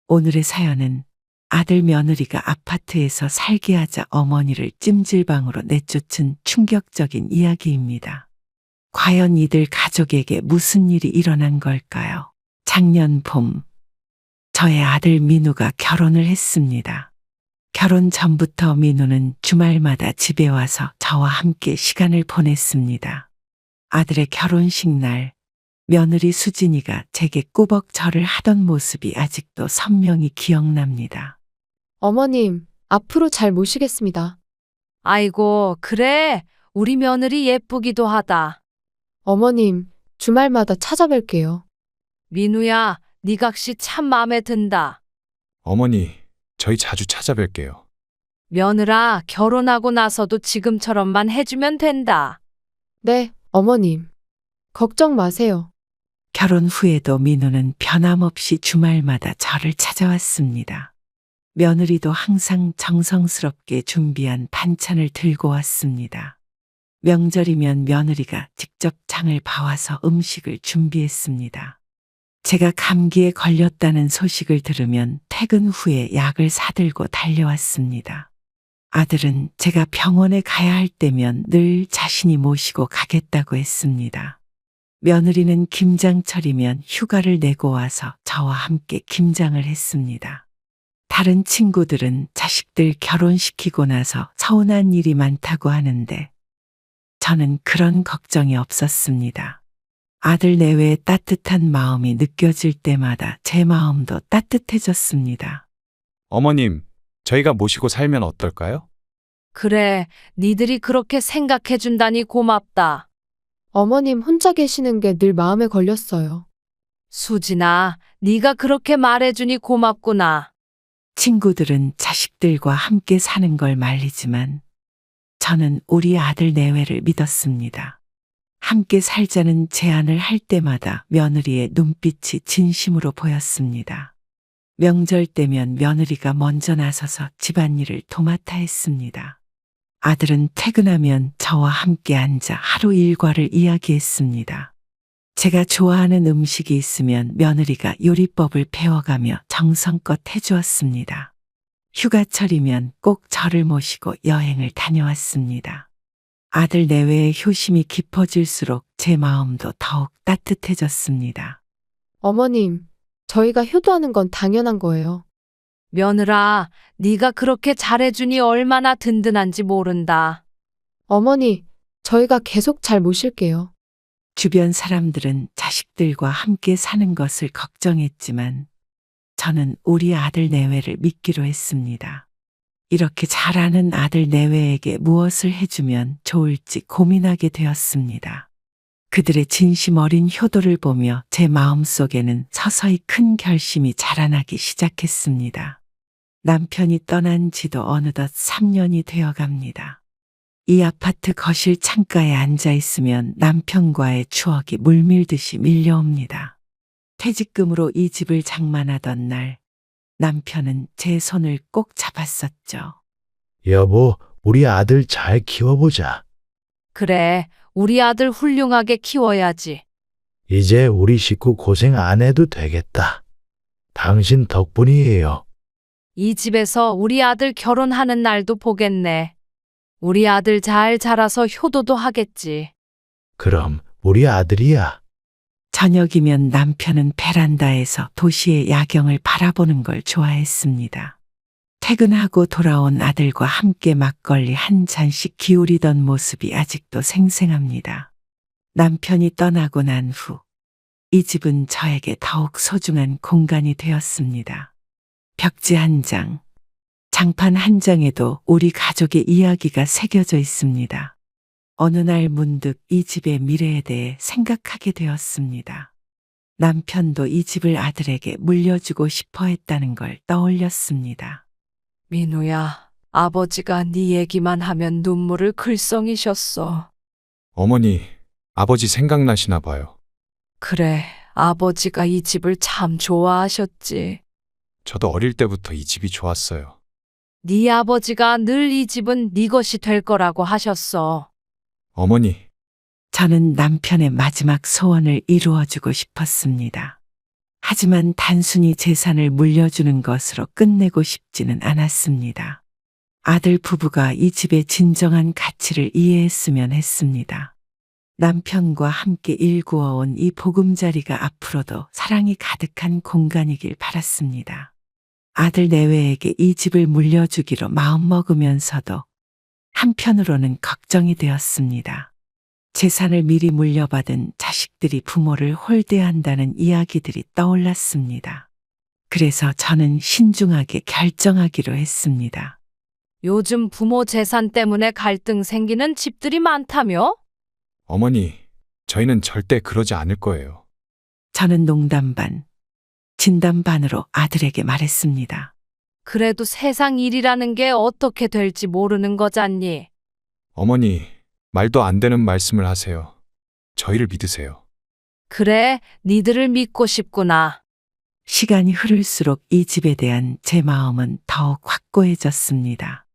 오늘의 사연은 아들 며느리가 아파트에서 살게 하자 어머니를 찜질방으로 내쫓은 충격적인 이야기입니다. 과연 이들 가족에게 무슨 일이 일어난 걸까요? 작년 봄, 저의 아들 민우가 결혼을 했습니다. 결혼 전부터 민우는 주말마다 집에 와서 저와 함께 시간을 보냈습니다. 아들의 결혼식 날, 며느리 수진이가 제게 꾸벅 절을 하던 모습이 아직도 선명히 기억납니다. 어머님, 앞으로 잘 모시겠습니다. 아이고, 그래. 우리 며느리 예쁘기도 하다. 어머님, 주말마다 찾아뵐게요. 민우야, 네 각시 참 마음에 든다. 어머니, 저희 자주 찾아뵐게요. 며느라, 결혼하고 나서도 지금처럼만 해주면 된다. 네, 어머님. 걱정 마세요. 결혼 후에도 민우는 변함없이 주말마다 저를 찾아왔습니다. 며느리도 항상 정성스럽게 준비한 반찬을 들고 왔습니다. 명절이면 며느리가 직접 장을 봐와서 음식을 준비했습니다. 제가 감기에 걸렸다는 소식을 들으면 퇴근 후에 약을 사들고 달려왔습니다. 아들은 제가 병원에 가야 할 때면 늘 자신이 모시고 가겠다고 했습니다. 며느리는 김장철이면 휴가를 내고 와서 저와 함께 김장을 했습니다. 다른 친구들은 자식들 결혼시키고 나서 서운한 일이 많다고 하는데 저는 그런 걱정이 없었습니다. 아들 내외의 따뜻한 마음이 느껴질 때마다 제 마음도 따뜻해졌습니다. 어머님, 저희가 모시고 살면 어떨까요? 그래, 니들이 그렇게 생각해준다니 고맙다. 어머님 혼자 계시는 게 늘 마음에 걸렸어요. 수진아, 네가 그렇게 말해주니 고맙구나. 친구들은 자식들과 함께 사는 걸 말리지만 저는 우리 아들 내외를 믿었습니다. 함께 살자는 제안을 할 때마다 며느리의 눈빛이 진심으로 보였습니다. 명절 때면 며느리가 먼저 나서서 집안일을 도맡아 했습니다. 아들은 퇴근하면 저와 함께 앉아 하루 일과를 이야기했습니다. 제가 좋아하는 음식이 있으면 며느리가 요리법을 배워가며 정성껏 해주었습니다. 휴가철이면 꼭 저를 모시고 여행을 다녀왔습니다. 아들 내외의 효심이 깊어질수록 제 마음도 더욱 따뜻해졌습니다. 어머님, 저희가 효도하는 건 당연한 거예요. 며느라, 네가 그렇게 잘해주니 얼마나 든든한지 모른다. 어머니, 저희가 계속 잘 모실게요. 주변 사람들은 자식들과 함께 사는 것을 걱정했지만 저는 우리 아들 내외를 믿기로 했습니다. 이렇게 잘하는 아들 내외에게 무엇을 해주면 좋을지 고민하게 되었습니다. 그들의 진심 어린 효도를 보며 제 마음속에는 서서히 큰 결심이 자라나기 시작했습니다. 남편이 떠난 지도 어느덧 3년이 되어갑니다. 이 아파트 거실 창가에 앉아 있으면 남편과의 추억이 물밀듯이 밀려옵니다. 퇴직금으로 이 집을 장만하던 날, 남편은 제 손을 꼭 잡았었죠. 여보, 우리 아들 잘 키워보자. 그래, 우리 아들 훌륭하게 키워야지. 이제 우리 식구 고생 안 해도 되겠다. 당신 덕분이에요. 이 집에서 우리 아들 결혼하는 날도 보겠네. 우리 아들 잘 자라서 효도도 하겠지. 그럼 우리 아들이야. 저녁이면 남편은 베란다에서 도시의 야경을 바라보는 걸 좋아했습니다. 퇴근하고 돌아온 아들과 함께 막걸리 한 잔씩 기울이던 모습이 아직도 생생합니다. 남편이 떠나고 난 후, 이 집은 저에게 더욱 소중한 공간이 되었습니다. 벽지 한 장, 장판 한 장에도 우리 가족의 이야기가 새겨져 있습니다. 어느 날 문득 이 집의 미래에 대해 생각하게 되었습니다. 남편도 이 집을 아들에게 물려주고 싶어 했다는 걸 떠올렸습니다. 민우야, 아버지가 네 얘기만 하면 눈물을 글썽이셨어. 어머니, 아버지 생각나시나 봐요. 그래, 아버지가 이 집을 참 좋아하셨지. 저도 어릴 때부터 이 집이 좋았어요. 네 아버지가 늘 이 집은 네 것이 될 거라고 하셨어. 어머니, 저는 남편의 마지막 소원을 이루어주고 싶었습니다. 하지만 단순히 재산을 물려주는 것으로 끝내고 싶지는 않았습니다. 아들 부부가 이 집의 진정한 가치를 이해했으면 했습니다. 남편과 함께 일구어온 이 보금자리가 앞으로도 사랑이 가득한 공간이길 바랐습니다. 아들 내외에게 이 집을 물려주기로 마음먹으면서도 한편으로는 걱정이 되었습니다. 재산을 미리 물려받은 자식들이 부모를 홀대한다는 이야기들이 떠올랐습니다. 그래서 저는 신중하게 결정하기로 했습니다. 요즘 부모 재산 때문에 갈등 생기는 집들이 많다며? 어머니, 저희는 절대 그러지 않을 거예요. 저는 농담 반, 진담 반으로 아들에게 말했습니다. 그래도 세상 일이라는 게 어떻게 될지 모르는 거잖니. 어머니, 말도 안 되는 말씀을 하세요. 저희를 믿으세요. 그래, 니들을 믿고 싶구나. 시간이 흐를수록 이 집에 대한 제 마음은 더욱 확고해졌습니다.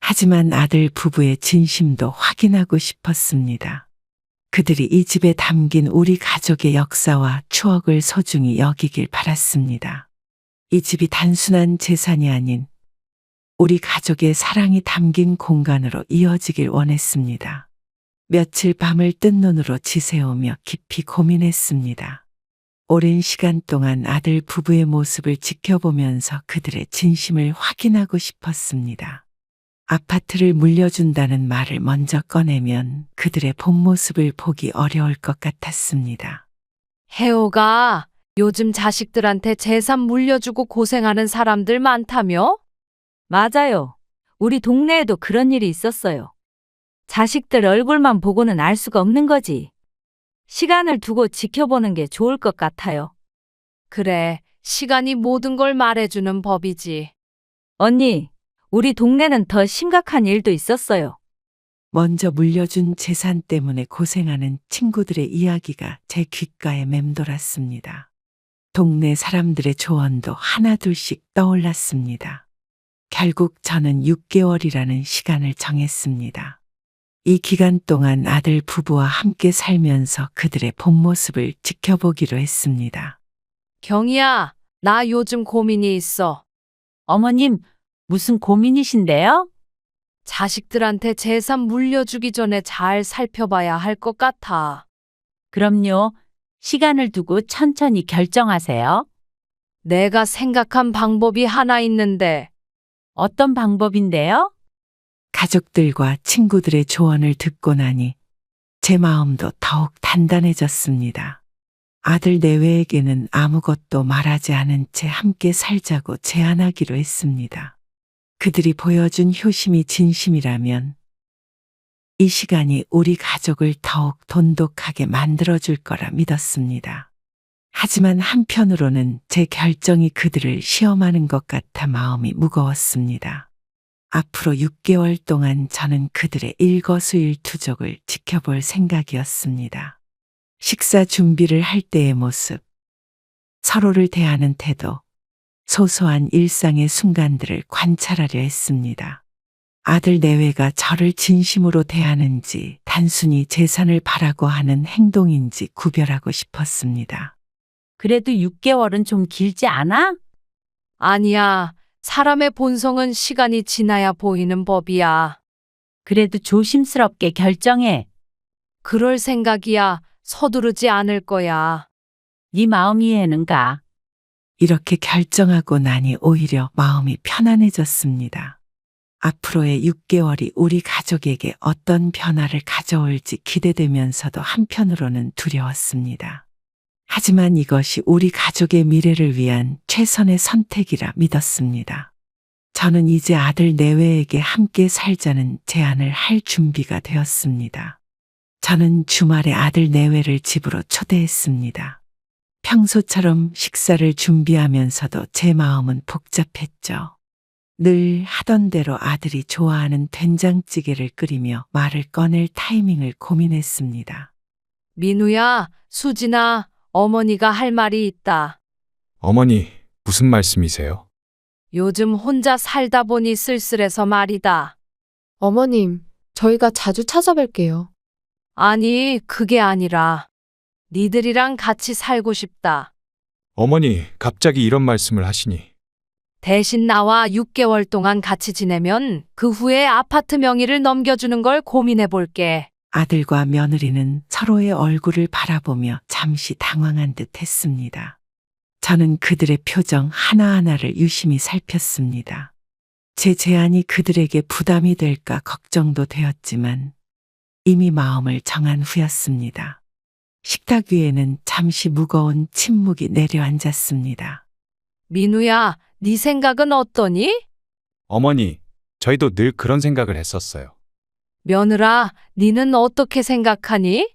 하지만 아들 부부의 진심도 확인하고 싶었습니다. 그들이 이 집에 담긴 우리 가족의 역사와 추억을 소중히 여기길 바랐습니다. 이 집이 단순한 재산이 아닌 우리 가족의 사랑이 담긴 공간으로 이어지길 원했습니다. 며칠 밤을 뜬 눈으로 지새우며 깊이 고민했습니다. 오랜 시간 동안 아들 부부의 모습을 지켜보면서 그들의 진심을 확인하고 싶었습니다. 아파트를 물려준다는 말을 먼저 꺼내면 그들의 본 모습을 보기 어려울 것 같았습니다. 혜호가 요즘 자식들한테 재산 물려주고 고생하는 사람들 많다며? 맞아요. 우리 동네에도 그런 일이 있었어요. 자식들 얼굴만 보고는 알 수가 없는 거지. 시간을 두고 지켜보는 게 좋을 것 같아요. 그래, 시간이 모든 걸 말해주는 법이지. 언니, 우리 동네는 더 심각한 일도 있었어요. 먼저 물려준 재산 때문에 고생하는 친구들의 이야기가 제 귓가에 맴돌았습니다. 동네 사람들의 조언도 하나둘씩 떠올랐습니다. 결국 저는 6개월이라는 시간을 정했습니다. 이 기간 동안 아들 부부와 함께 살면서 그들의 본 모습을 지켜보기로 했습니다. 경희야, 나 요즘 고민이 있어. 어머님, 무슨 고민이신데요? 자식들한테 재산 물려주기 전에 잘 살펴봐야 할 것 같아. 그럼요. 시간을 두고 천천히 결정하세요. 내가 생각한 방법이 하나 있는데, 어떤 방법인데요? 가족들과 친구들의 조언을 듣고 나니 제 마음도 더욱 단단해졌습니다. 아들 내외에게는 아무것도 말하지 않은 채 함께 살자고 제안하기로 했습니다. 그들이 보여준 효심이 진심이라면 이 시간이 우리 가족을 더욱 돈독하게 만들어줄 거라 믿었습니다. 하지만 한편으로는 제 결정이 그들을 시험하는 것 같아 마음이 무거웠습니다. 앞으로 6개월 동안 저는 그들의 일거수일투족을 지켜볼 생각이었습니다. 식사 준비를 할 때의 모습, 서로를 대하는 태도, 소소한 일상의 순간들을 관찰하려 했습니다. 아들 내외가 저를 진심으로 대하는지 단순히 재산을 바라고 하는 행동인지 구별하고 싶었습니다. 그래도 6개월은 좀 길지 않아? 아니야. 사람의 본성은 시간이 지나야 보이는 법이야. 그래도 조심스럽게 결정해. 그럴 생각이야. 서두르지 않을 거야. 네 마음 이해는 가. 이렇게 결정하고 나니 오히려 마음이 편안해졌습니다. 앞으로의 6개월이 우리 가족에게 어떤 변화를 가져올지 기대되면서도 한편으로는 두려웠습니다. 하지만 이것이 우리 가족의 미래를 위한 최선의 선택이라 믿었습니다. 저는 이제 아들 내외에게 함께 살자는 제안을 할 준비가 되었습니다. 저는 주말에 아들 내외를 집으로 초대했습니다. 평소처럼 식사를 준비하면서도 제 마음은 복잡했죠. 늘 하던 대로 아들이 좋아하는 된장찌개를 끓이며 말을 꺼낼 타이밍을 고민했습니다. 민우야, 수진아, 어머니가 할 말이 있다. 어머니, 무슨 말씀이세요? 요즘 혼자 살다 보니 쓸쓸해서 말이다. 어머님, 저희가 자주 찾아뵐게요. 아니, 그게 아니라 니들이랑 같이 살고 싶다. 어머니, 갑자기 이런 말씀을 하시니. 대신 나와 6개월 동안 같이 지내면 그 후에 아파트 명의를 넘겨주는 걸 고민해 볼게. 아들과 며느리는 서로의 얼굴을 바라보며 잠시 당황한 듯 했습니다. 저는 그들의 표정 하나하나를 유심히 살폈습니다. 제 제안이 그들에게 부담이 될까 걱정도 되었지만 이미 마음을 정한 후였습니다. 식탁 위에는 잠시 무거운 침묵이 내려앉았습니다. 민우야, 네 생각은 어떠니? 어머니, 저희도 늘 그런 생각을 했었어요. 며느라, 니는 어떻게 생각하니?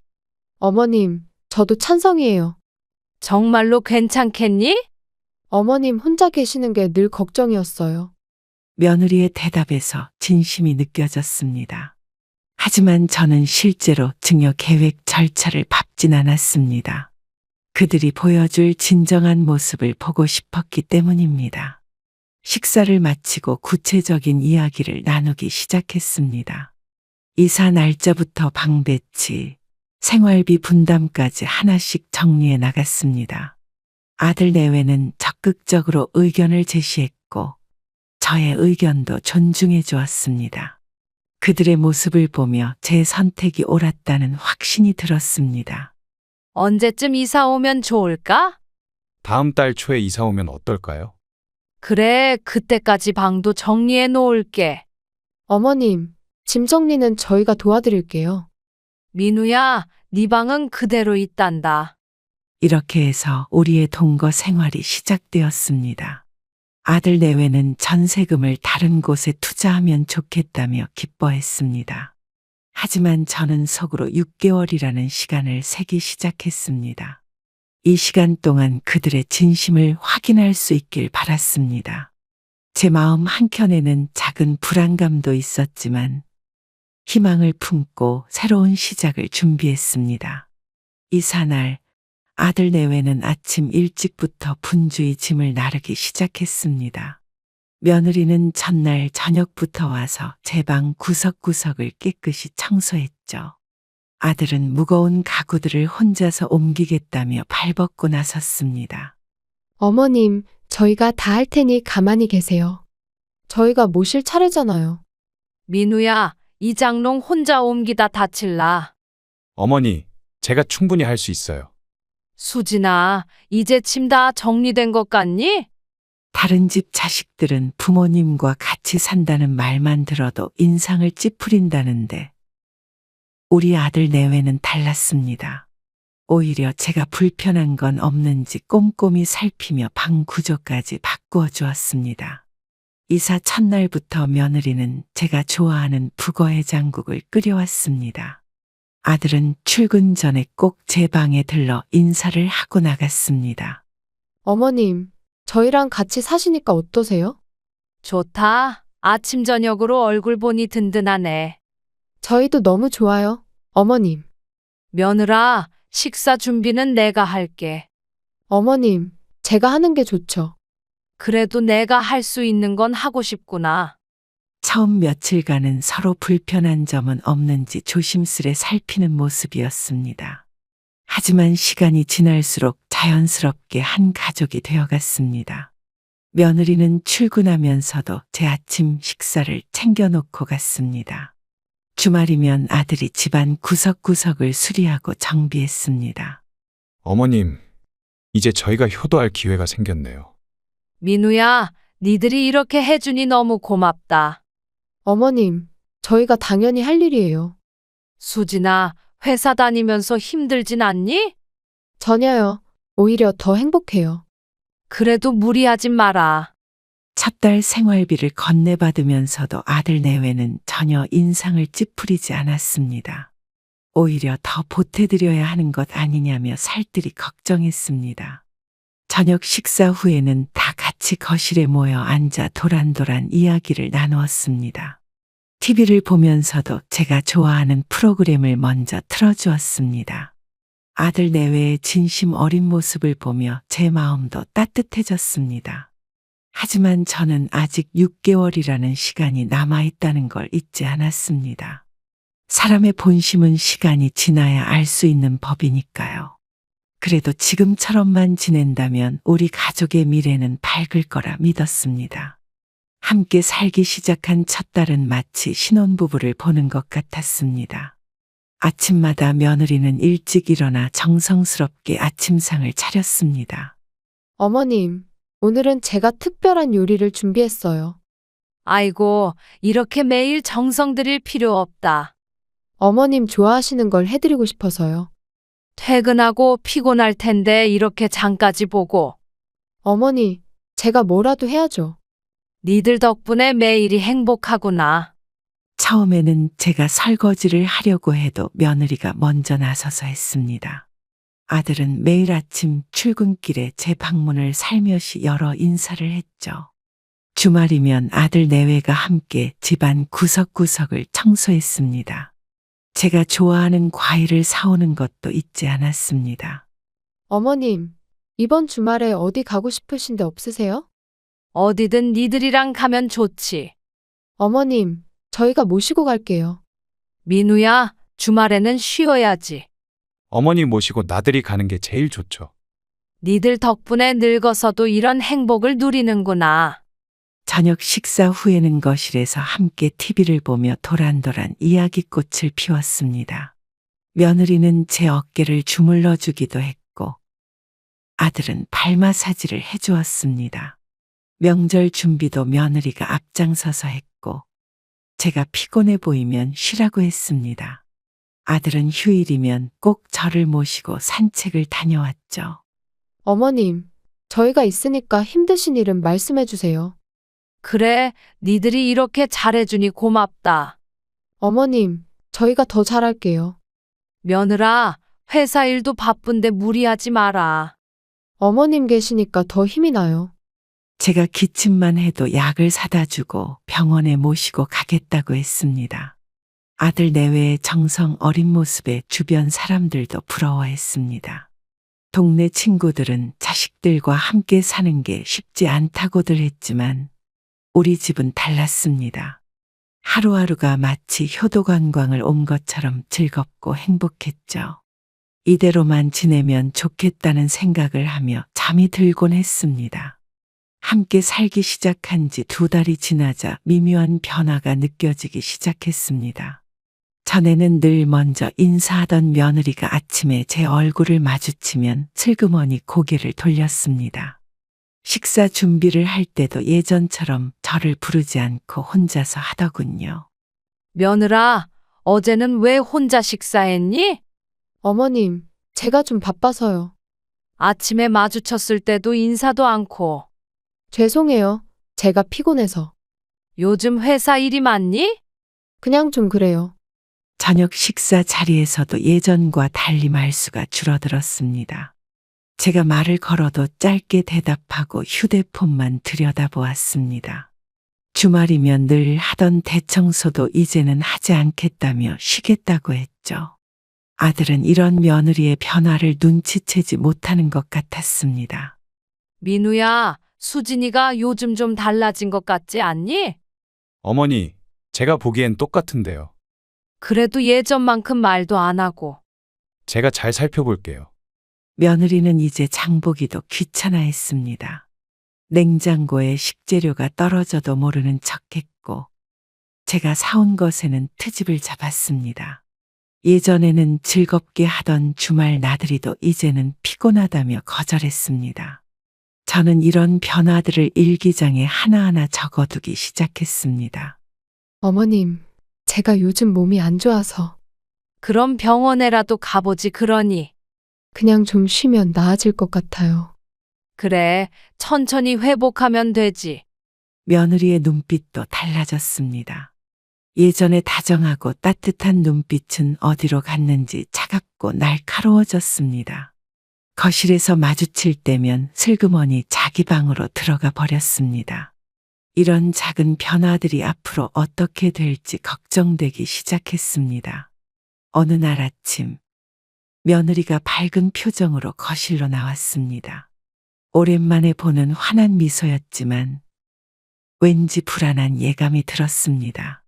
어머님, 저도 찬성이에요. 정말로 괜찮겠니? 어머님 혼자 계시는 게 늘 걱정이었어요. 며느리의 대답에서 진심이 느껴졌습니다. 하지만 저는 실제로 증여 계획 절차를 밟진 않았습니다. 그들이 보여줄 진정한 모습을 보고 싶었기 때문입니다. 식사를 마치고 구체적인 이야기를 나누기 시작했습니다. 이사 날짜부터 방배치, 생활비 분담까지 하나씩 정리해 나갔습니다. 아들 내외는 적극적으로 의견을 제시했고 저의 의견도 존중해 주었습니다. 그들의 모습을 보며 제 선택이 옳았다는 확신이 들었습니다. 언제쯤 이사 오면 좋을까? 다음 달 초에 이사 오면 어떨까요? 그래, 그때까지 방도 정리해 놓을게. 어머님, 짐 정리는 저희가 도와드릴게요. 민우야, 네 방은 그대로 있단다. 이렇게 해서 우리의 동거 생활이 시작되었습니다. 아들 내외는 전세금을 다른 곳에 투자하면 좋겠다며 기뻐했습니다. 하지만 저는 속으로 6개월이라는 시간을 세기 시작했습니다. 이 시간 동안 그들의 진심을 확인할 수 있길 바랐습니다. 제 마음 한켠에는 작은 불안감도 있었지만 희망을 품고 새로운 시작을 준비했습니다. 이사날, 아들 내외는 아침 일찍부터 분주히 짐을 나르기 시작했습니다. 며느리는 전날 저녁부터 와서 제 방 구석구석을 깨끗이 청소했죠. 아들은 무거운 가구들을 혼자서 옮기겠다며 발벗고 나섰습니다. 어머님, 저희가 다 할 테니 가만히 계세요. 저희가 모실 차례잖아요. 민우야, 이 장롱 혼자 옮기다 다칠라. 어머니, 제가 충분히 할 수 있어요. 수진아, 이제 짐 다 정리된 것 같니? 다른 집 자식들은 부모님과 같이 산다는 말만 들어도 인상을 찌푸린다는데 우리 아들 내외는 달랐습니다. 오히려 제가 불편한 건 없는지 꼼꼼히 살피며 방 구조까지 바꾸어 주었습니다. 이사 첫날부터 며느리는 제가 좋아하는 북어해장국을 끓여왔습니다. 아들은 출근 전에 꼭 제 방에 들러 인사를 하고 나갔습니다. 어머님, 저희랑 같이 사시니까 어떠세요? 좋다. 아침 저녁으로 얼굴 보니 든든하네. 저희도 너무 좋아요. 어머님. 며느라, 식사 준비는 내가 할게. 어머님, 제가 하는 게 좋죠. 그래도 내가 할 수 있는 건 하고 싶구나. 처음 며칠간은 서로 불편한 점은 없는지 조심스레 살피는 모습이었습니다. 하지만 시간이 지날수록 자연스럽게 한 가족이 되어갔습니다. 며느리는 출근하면서도 제 아침 식사를 챙겨놓고 갔습니다. 주말이면 아들이 집안 구석구석을 수리하고 정비했습니다. 어머님, 이제 저희가 효도할 기회가 생겼네요. 민우야, 니들이 이렇게 해주니 너무 고맙다. 어머님, 저희가 당연히 할 일이에요. 수진아, 회사 다니면서 힘들진 않니? 전혀요. 오히려 더 행복해요. 그래도 무리하지 마라. 첫 달 생활비를 건네받으면서도 아들 내외는 전혀 인상을 찌푸리지 않았습니다. 오히려 더 보태드려야 하는 것 아니냐며 살뜰히 걱정했습니다. 저녁 식사 후에는 다 같이 거실에 모여 앉아 도란도란 이야기를 나누었습니다. TV를 보면서도 제가 좋아하는 프로그램을 먼저 틀어주었습니다. 아들 내외의 진심 어린 모습을 보며 제 마음도 따뜻해졌습니다. 하지만 저는 아직 6개월이라는 시간이 남아있다는 걸 잊지 않았습니다. 사람의 본심은 시간이 지나야 알 수 있는 법이니까요. 그래도 지금처럼만 지낸다면 우리 가족의 미래는 밝을 거라 믿었습니다. 함께 살기 시작한 첫 달은 마치 신혼부부를 보는 것 같았습니다. 아침마다 며느리는 일찍 일어나 정성스럽게 아침상을 차렸습니다. 어머님, 오늘은 제가 특별한 요리를 준비했어요. 아이고, 이렇게 매일 정성 들일 필요 없다. 어머님 좋아하시는 걸 해드리고 싶어서요. 퇴근하고 피곤할 텐데 이렇게 장까지 보고. 어머니, 제가 뭐라도 해야죠. 니들 덕분에 매일이 행복하구나. 처음에는 제가 설거지를 하려고 해도 며느리가 먼저 나서서 했습니다. 아들은 매일 아침 출근길에 제 방문을 살며시 열어 인사를 했죠. 주말이면 아들 내외가 함께 집안 구석구석을 청소했습니다. 제가 좋아하는 과일을 사오는 것도 잊지 않았습니다. 어머님, 이번 주말에 어디 가고 싶으신 데 없으세요? 어디든 니들이랑 가면 좋지. 어머님, 저희가 모시고 갈게요. 민우야, 주말에는 쉬어야지. 어머니 모시고 나들이 가는 게 제일 좋죠. 니들 덕분에 늙어서도 이런 행복을 누리는구나. 저녁 식사 후에는 거실에서 함께 TV를 보며 도란도란 이야기꽃을 피웠습니다. 며느리는 제 어깨를 주물러 주기도 했고 아들은 발 마사지를 해주었습니다. 명절 준비도 며느리가 앞장서서 했고 제가 피곤해 보이면 쉬라고 했습니다. 아들은 휴일이면 꼭 저를 모시고 산책을 다녀왔죠. 어머님, 저희가 있으니까 힘드신 일은 말씀해 주세요. 그래, 니들이 이렇게 잘해주니 고맙다. 어머님, 저희가 더 잘할게요. 며느라, 회사 일도 바쁜데 무리하지 마라. 어머님 계시니까 더 힘이 나요. 제가 기침만 해도 약을 사다 주고 병원에 모시고 가겠다고 했습니다. 아들 내외의 정성 어린 모습에 주변 사람들도 부러워했습니다. 동네 친구들은 자식들과 함께 사는 게 쉽지 않다고들 했지만 우리 집은 달랐습니다. 하루하루가 마치 효도관광을 온 것처럼 즐겁고 행복했죠. 이대로만 지내면 좋겠다는 생각을 하며 잠이 들곤 했습니다. 함께 살기 시작한 지 2달이 지나자 미묘한 변화가 느껴지기 시작했습니다. 전에는 늘 먼저 인사하던 며느리가 아침에 제 얼굴을 마주치면 슬그머니 고개를 돌렸습니다. 식사 준비를 할 때도 예전처럼 저를 부르지 않고 혼자서 하더군요. 며느라, 어제는 왜 혼자 식사했니? 어머님, 제가 좀 바빠서요. 아침에 마주쳤을 때도 인사도 않고. 죄송해요. 제가 피곤해서. 요즘 회사 일이 많니? 그냥 좀 그래요. 저녁 식사 자리에서도 예전과 달리 말수가 줄어들었습니다. 제가 말을 걸어도 짧게 대답하고 휴대폰만 들여다보았습니다. 주말이면 늘 하던 대청소도 이제는 하지 않겠다며 쉬겠다고 했죠. 아들은 이런 며느리의 변화를 눈치채지 못하는 것 같았습니다. 민우야, 수진이가 요즘 좀 달라진 것 같지 않니? 어머니, 제가 보기엔 똑같은데요. 그래도 예전만큼 말도 안 하고. 제가 잘 살펴볼게요. 며느리는 이제 장보기도 귀찮아했습니다. 냉장고에 식재료가 떨어져도 모르는 척했고 제가 사온 것에는 트집을 잡았습니다. 예전에는 즐겁게 하던 주말 나들이도 이제는 피곤하다며 거절했습니다. 저는 이런 변화들을 일기장에 하나하나 적어두기 시작했습니다. 어머님, 제가 요즘 몸이 안 좋아서 그럼 병원에라도 가보지 그러니. 그냥 좀 쉬면 나아질 것 같아요. 그래, 천천히 회복하면 되지. 며느리의 눈빛도 달라졌습니다. 예전에 다정하고 따뜻한 눈빛은 어디로 갔는지 차갑고 날카로워졌습니다. 거실에서 마주칠 때면 슬그머니 자기 방으로 들어가 버렸습니다. 이런 작은 변화들이 앞으로 어떻게 될지 걱정되기 시작했습니다. 어느 날 아침, 며느리가 밝은 표정으로 거실로 나왔습니다. 오랜만에 보는 환한 미소였지만 왠지 불안한 예감이 들었습니다.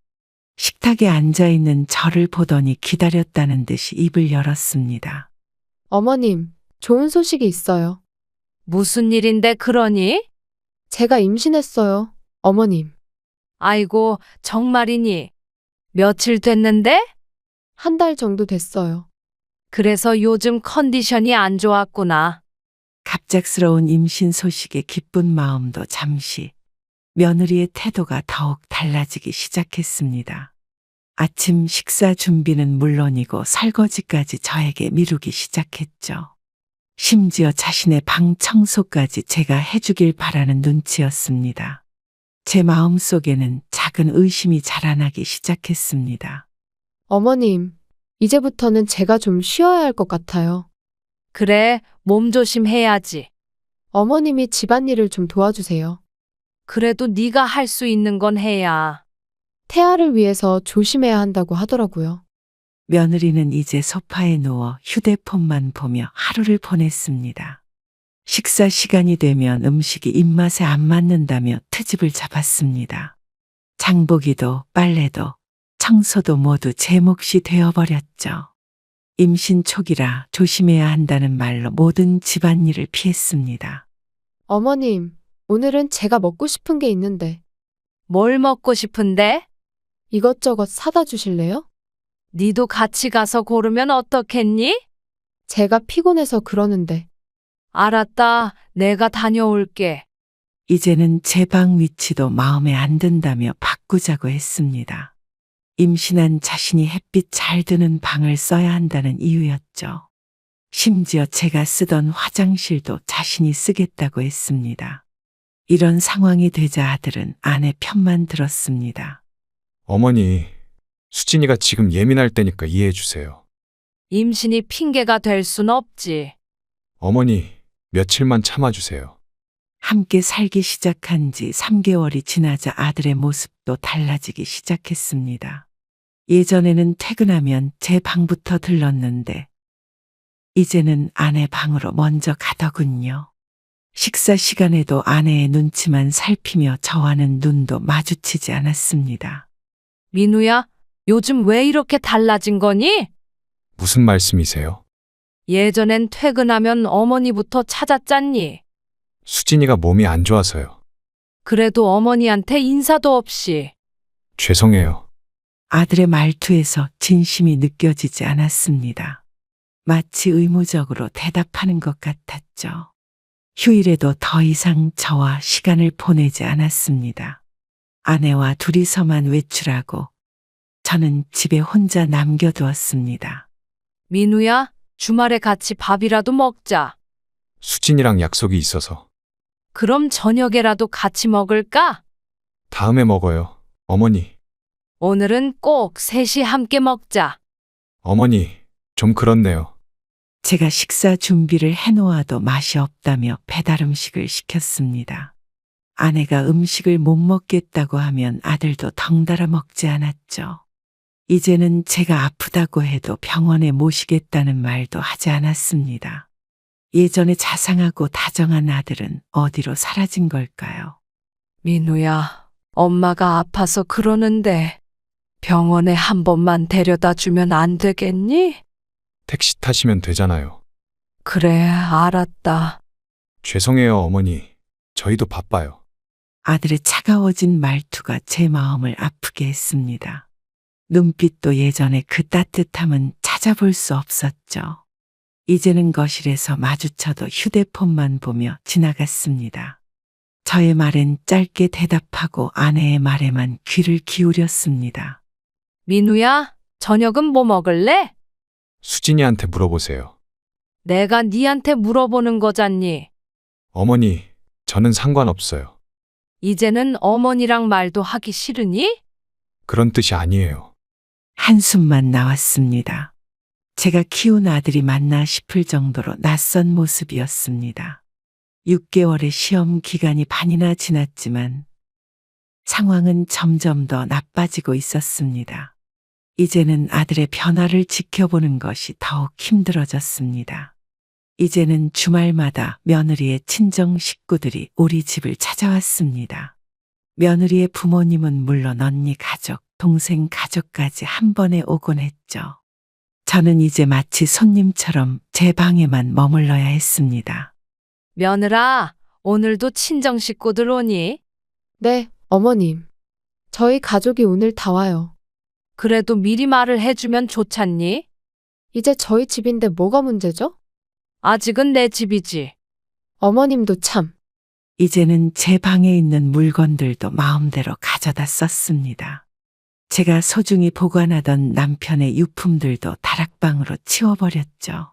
식탁에 앉아있는 저를 보더니 기다렸다는 듯이 입을 열었습니다. 어머님, 좋은 소식이 있어요. 무슨 일인데 그러니? 제가 임신했어요. 어머님, 아이고, 정말이니? 며칠 됐는데? 한 달 정도 됐어요. 그래서 요즘 컨디션이 안 좋았구나. 갑작스러운 임신 소식에 기쁜 마음도 잠시, 며느리의 태도가 더욱 달라지기 시작했습니다. 아침 식사 준비는 물론이고 설거지까지 저에게 미루기 시작했죠. 심지어 자신의 방 청소까지 제가 해주길 바라는 눈치였습니다. 제 마음속에는 작은 의심이 자라나기 시작했습니다. 어머님, 이제부터는 제가 좀 쉬어야 할 것 같아요. 그래, 몸 조심해야지. 어머님이 집안일을 좀 도와주세요. 그래도 네가 할 수 있는 건 해야. 태아를 위해서 조심해야 한다고 하더라고요. 며느리는 이제 소파에 누워 휴대폰만 보며 하루를 보냈습니다. 식사 시간이 되면 음식이 입맛에 안 맞는다며 트집을 잡았습니다. 장보기도 빨래도 청소도 모두 제 몫이 되어버렸죠. 임신 초기라 조심해야 한다는 말로 모든 집안일을 피했습니다. 어머님, 오늘은 제가 먹고 싶은 게 있는데 뭘 먹고 싶은데? 이것저것 사다 주실래요? 니도 같이 가서 고르면 어떻겠니? 제가 피곤해서 그러는데 알았다. 내가 다녀올게. 이제는 제 방 위치도 마음에 안 든다며 바꾸자고 했습니다. 임신한 자신이 햇빛 잘 드는 방을 써야 한다는 이유였죠. 심지어 제가 쓰던 화장실도 자신이 쓰겠다고 했습니다. 이런 상황이 되자 아들은 아내 편만 들었습니다. 어머니, 수진이가 지금 예민할 때니까 이해해 주세요. 임신이 핑계가 될 순 없지. 어머니, 며칠만 참아주세요. 함께 살기 시작한 지 3개월이 지나자 아들의 모습도 달라지기 시작했습니다. 예전에는 퇴근하면 제 방부터 들렀는데 이제는 아내 방으로 먼저 가더군요. 식사 시간에도 아내의 눈치만 살피며 저와는 눈도 마주치지 않았습니다. 민우야, 요즘 왜 이렇게 달라진 거니? 무슨 말씀이세요? 예전엔 퇴근하면 어머니부터 찾았잖니. 수진이가 몸이 안 좋아서요. 그래도 어머니한테 인사도 없이. 죄송해요. 아들의 말투에서 진심이 느껴지지 않았습니다. 마치 의무적으로 대답하는 것 같았죠. 휴일에도 더 이상 저와 시간을 보내지 않았습니다. 아내와 둘이서만 외출하고 저는 집에 혼자 남겨두었습니다. 민우야, 주말에 같이 밥이라도 먹자. 수진이랑 약속이 있어서. 그럼 저녁에라도 같이 먹을까? 다음에 먹어요. 어머니. 오늘은 꼭 셋이 함께 먹자. 어머니, 좀 그렇네요. 제가 식사 준비를 해놓아도 맛이 없다며 배달 음식을 시켰습니다. 아내가 음식을 못 먹겠다고 하면 아들도 덩달아 먹지 않았죠. 이제는 제가 아프다고 해도 병원에 모시겠다는 말도 하지 않았습니다. 예전에 자상하고 다정한 아들은 어디로 사라진 걸까요? 민우야, 엄마가 아파서 그러는데 병원에 한 번만 데려다 주면 안 되겠니? 택시 타시면 되잖아요. 그래, 알았다. 죄송해요, 어머니. 저희도 바빠요. 아들의 차가워진 말투가 제 마음을 아프게 했습니다. 눈빛도 예전의 그 따뜻함은 찾아볼 수 없었죠. 이제는 거실에서 마주쳐도 휴대폰만 보며 지나갔습니다. 저의 말엔 짧게 대답하고 아내의 말에만 귀를 기울였습니다. 민우야, 저녁은 뭐 먹을래? 수진이한테 물어보세요. 내가 니한테 물어보는 거잖니. 어머니, 저는 상관없어요. 이제는 어머니랑 말도 하기 싫으니? 그런 뜻이 아니에요. 한숨만 나왔습니다. 제가 키운 아들이 맞나 싶을 정도로 낯선 모습이었습니다. 6개월의 시험 기간이 반이나 지났지만 상황은 점점 더 나빠지고 있었습니다. 이제는 아들의 변화를 지켜보는 것이 더욱 힘들어졌습니다. 이제는 주말마다 며느리의 친정 식구들이 우리 집을 찾아왔습니다. 며느리의 부모님은 물론 언니 가족, 동생 가족까지 한 번에 오곤 했죠. 저는 이제 마치 손님처럼 제 방에만 머물러야 했습니다. 며느라, 오늘도 친정 식구들 오니? 네, 어머님. 저희 가족이 오늘 다 와요. 그래도 미리 말을 해주면 좋잖니? 이제 저희 집인데 뭐가 문제죠? 아직은 내 집이지. 어머님도 참. 이제는 제 방에 있는 물건들도 마음대로 가져다 썼습니다. 제가 소중히 보관하던 남편의 유품들도 다락방으로 치워버렸죠.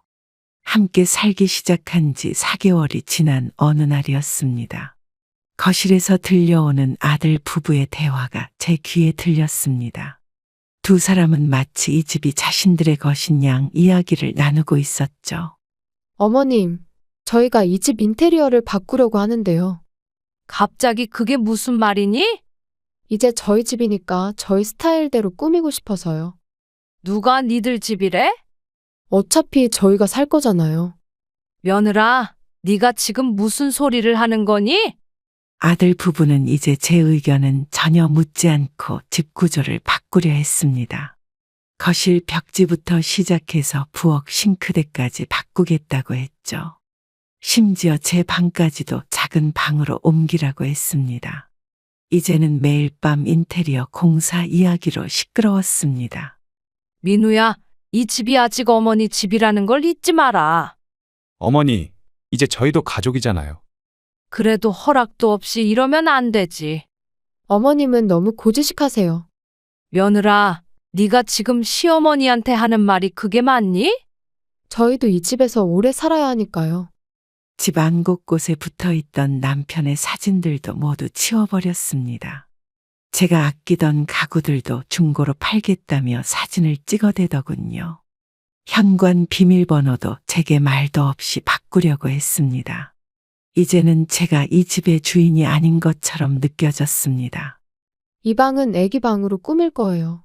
함께 살기 시작한 지 4개월이 지난 어느 날이었습니다. 거실에서 들려오는 아들 부부의 대화가 제 귀에 들렸습니다. 두 사람은 마치 이 집이 자신들의 것인 양 이야기를 나누고 있었죠. 어머님, 저희가 이 집 인테리어를 바꾸려고 하는데요. 갑자기 그게 무슨 말이니? 이제 저희 집이니까 저희 스타일대로 꾸미고 싶어서요. 누가 니들 집이래? 어차피 저희가 살 거잖아요. 며느라, 네가 지금 무슨 소리를 하는 거니? 아들 부부는 이제 제 의견은 전혀 묻지 않고 집 구조를 바꾸려 했습니다. 거실 벽지부터 시작해서 부엌 싱크대까지 바꾸겠다고 했죠. 심지어 제 방까지도 작은 방으로 옮기라고 했습니다. 이제는 매일 밤 인테리어 공사 이야기로 시끄러웠습니다. 민우야, 이 집이 아직 어머니 집이라는 걸 잊지 마라. 어머니, 이제 저희도 가족이잖아요. 그래도 허락도 없이 이러면 안 되지. 어머님은 너무 고지식하세요. 며느라, 네가 지금 시어머니한테 하는 말이 그게 맞니? 저희도 이 집에서 오래 살아야 하니까요. 집 안 곳곳에 붙어 있던 남편의 사진들도 모두 치워버렸습니다. 제가 아끼던 가구들도 중고로 팔겠다며 사진을 찍어대더군요. 현관 비밀번호도 제게 말도 없이 바꾸려고 했습니다. 이제는 제가 이 집의 주인이 아닌 것처럼 느껴졌습니다. 이 방은 애기 방으로 꾸밀 거예요.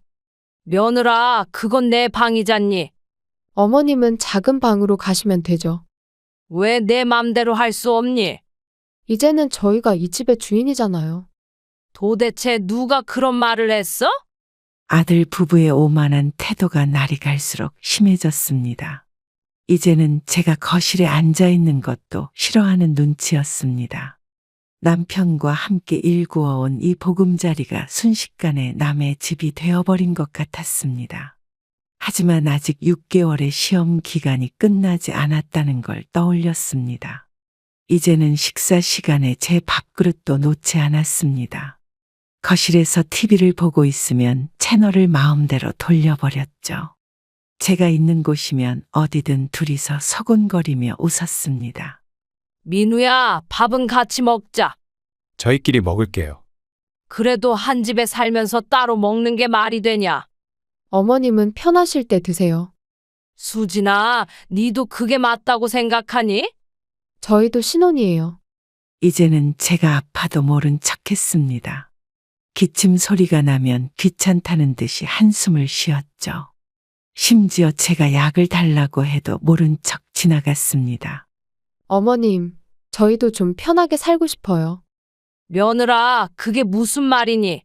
며느라, 그건 내 방이잖니. 어머님은 작은 방으로 가시면 되죠. 왜 내 맘대로 할 수 없니? 이제는 저희가 이 집의 주인이잖아요. 도대체 누가 그런 말을 했어? 아들 부부의 오만한 태도가 날이 갈수록 심해졌습니다. 이제는 제가 거실에 앉아 있는 것도 싫어하는 눈치였습니다. 남편과 함께 일구어온 이 보금자리가 순식간에 남의 집이 되어버린 것 같았습니다. 하지만 아직 6개월의 시험 기간이 끝나지 않았다는 걸 떠올렸습니다. 이제는 식사 시간에 제 밥그릇도 놓지 않았습니다. 거실에서 TV를 보고 있으면 채널을 마음대로 돌려버렸죠. 제가 있는 곳이면 어디든 둘이서 서곤거리며 웃었습니다. 민우야, 밥은 같이 먹자. 저희끼리 먹을게요. 그래도 한 집에 살면서 따로 먹는 게 말이 되냐? 어머님은 편하실 때 드세요. 수진아, 니도 그게 맞다고 생각하니? 저희도 신혼이에요. 이제는 제가 아파도 모른 척했습니다. 기침 소리가 나면 귀찮다는 듯이 한숨을 쉬었죠. 심지어 제가 약을 달라고 해도 모른 척 지나갔습니다. 어머님, 저희도 좀 편하게 살고 싶어요. 며느라, 그게 무슨 말이니?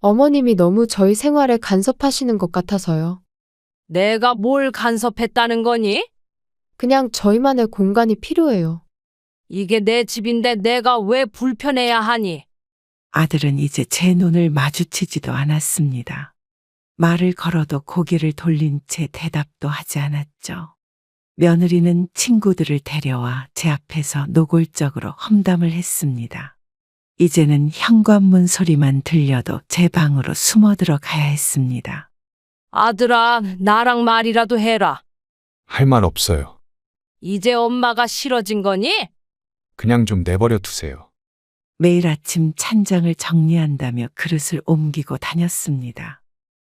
어머님이 너무 저희 생활에 간섭하시는 것 같아서요. 내가 뭘 간섭했다는 거니? 그냥 저희만의 공간이 필요해요. 이게 내 집인데 내가 왜 불편해야 하니? 아들은 이제 제 눈을 마주치지도 않았습니다. 말을 걸어도 고개를 돌린 채 대답도 하지 않았죠. 며느리는 친구들을 데려와 제 앞에서 노골적으로 험담을 했습니다. 이제는 현관문 소리만 들려도 제 방으로 숨어 들어가야 했습니다. 아들아, 나랑 말이라도 해라. 할 말 없어요. 이제 엄마가 싫어진 거니? 그냥 좀 내버려 두세요. 매일 아침 찬장을 정리한다며 그릇을 옮기고 다녔습니다.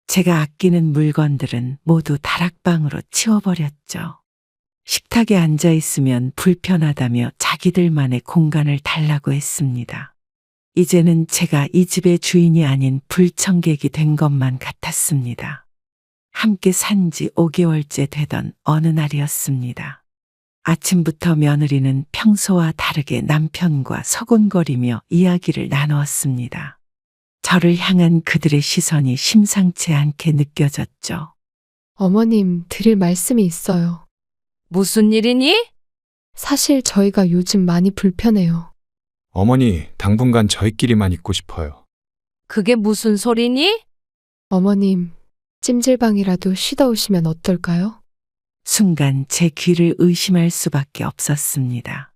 제가 아끼는 물건들은 모두 다락방으로 치워버렸죠. 식탁에 앉아 있으면 불편하다며 자기들만의 공간을 달라고 했습니다. 이제는 제가 이 집의 주인이 아닌 불청객이 된 것만 같았습니다. 함께 산 지 5개월째 되던 어느 날이었습니다. 아침부터 며느리는 평소와 다르게 남편과 서곤거리며 이야기를 나누었습니다. 저를 향한 그들의 시선이 심상치 않게 느껴졌죠. 어머님, 드릴 말씀이 있어요. 무슨 일이니? 사실 저희가 요즘 많이 불편해요. 어머니, 당분간 저희끼리만 있고 싶어요. 그게 무슨 소리니? 어머님, 찜질방이라도 쉬다 오시면 어떨까요? 순간 제 귀를 의심할 수밖에 없었습니다.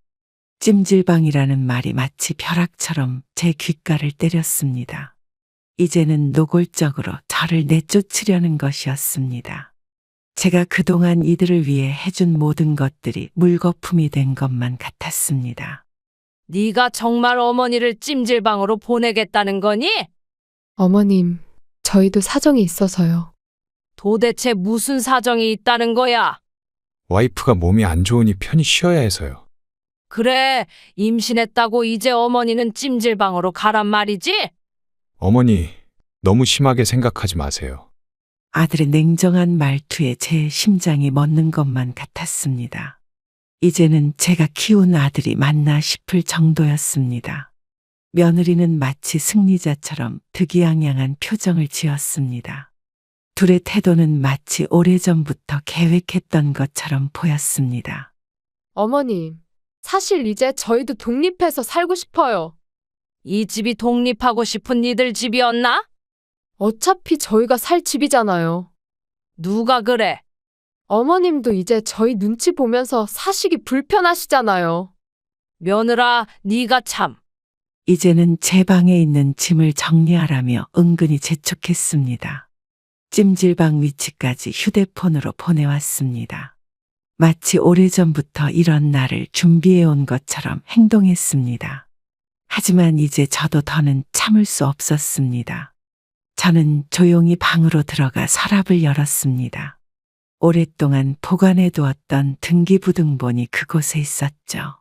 찜질방이라는 말이 마치 벼락처럼 제 귓가를 때렸습니다. 이제는 노골적으로 저를 내쫓으려는 것이었습니다. 제가 그동안 이들을 위해 해준 모든 것들이 물거품이 된 것만 같았습니다. 네가 정말 어머니를 찜질방으로 보내겠다는 거니? 어머님, 저희도 사정이 있어서요. 도대체 무슨 사정이 있다는 거야? 와이프가 몸이 안 좋으니 편히 쉬어야 해서요. 그래, 임신했다고 이제 어머니는 찜질방으로 가란 말이지? 어머니, 너무 심하게 생각하지 마세요. 아들의 냉정한 말투에 제 심장이 멎는 것만 같았습니다. 이제는 제가 키운 아들이 맞나 싶을 정도였습니다. 며느리는 마치 승리자처럼 득이양양한 표정을 지었습니다. 둘의 태도는 마치 오래전부터 계획했던 것처럼 보였습니다. 어머님, 사실 이제 저희도 독립해서 살고 싶어요. 이 집이 독립하고 싶은 니들 집이었나? 어차피 저희가 살 집이잖아요. 누가 그래? 어머님도 이제 저희 눈치 보면서 사시기 불편하시잖아요. 며느라, 네가 참. 이제는 제 방에 있는 짐을 정리하라며 은근히 재촉했습니다. 찜질방 위치까지 휴대폰으로 보내왔습니다. 마치 오래전부터 이런 날을 준비해온 것처럼 행동했습니다. 하지만 이제 저도 더는 참을 수 없었습니다. 저는 조용히 방으로 들어가 서랍을 열었습니다. 오랫동안 보관해두었던 등기부등본이 그곳에 있었죠.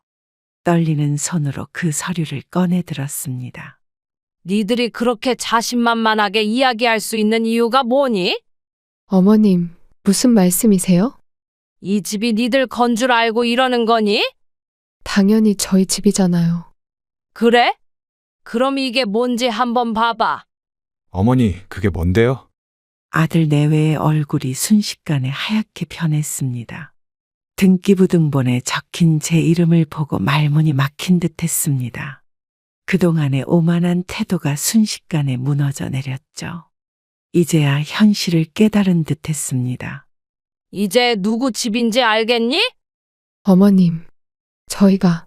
떨리는 손으로 그 서류를 꺼내 들었습니다. 니들이 그렇게 자신만만하게 이야기할 수 있는 이유가 뭐니? 어머님, 무슨 말씀이세요? 이 집이 니들 건 줄 알고 이러는 거니? 당연히 저희 집이잖아요. 그래? 그럼 이게 뭔지 한번 봐봐. 어머니, 그게 뭔데요? 아들 내외의 얼굴이 순식간에 하얗게 변했습니다. 등기부등본에 적힌 제 이름을 보고 말문이 막힌 듯 했습니다. 그동안의 오만한 태도가 순식간에 무너져 내렸죠. 이제야 현실을 깨달은 듯 했습니다. 이제 누구 집인지 알겠니? 어머님, 저희가,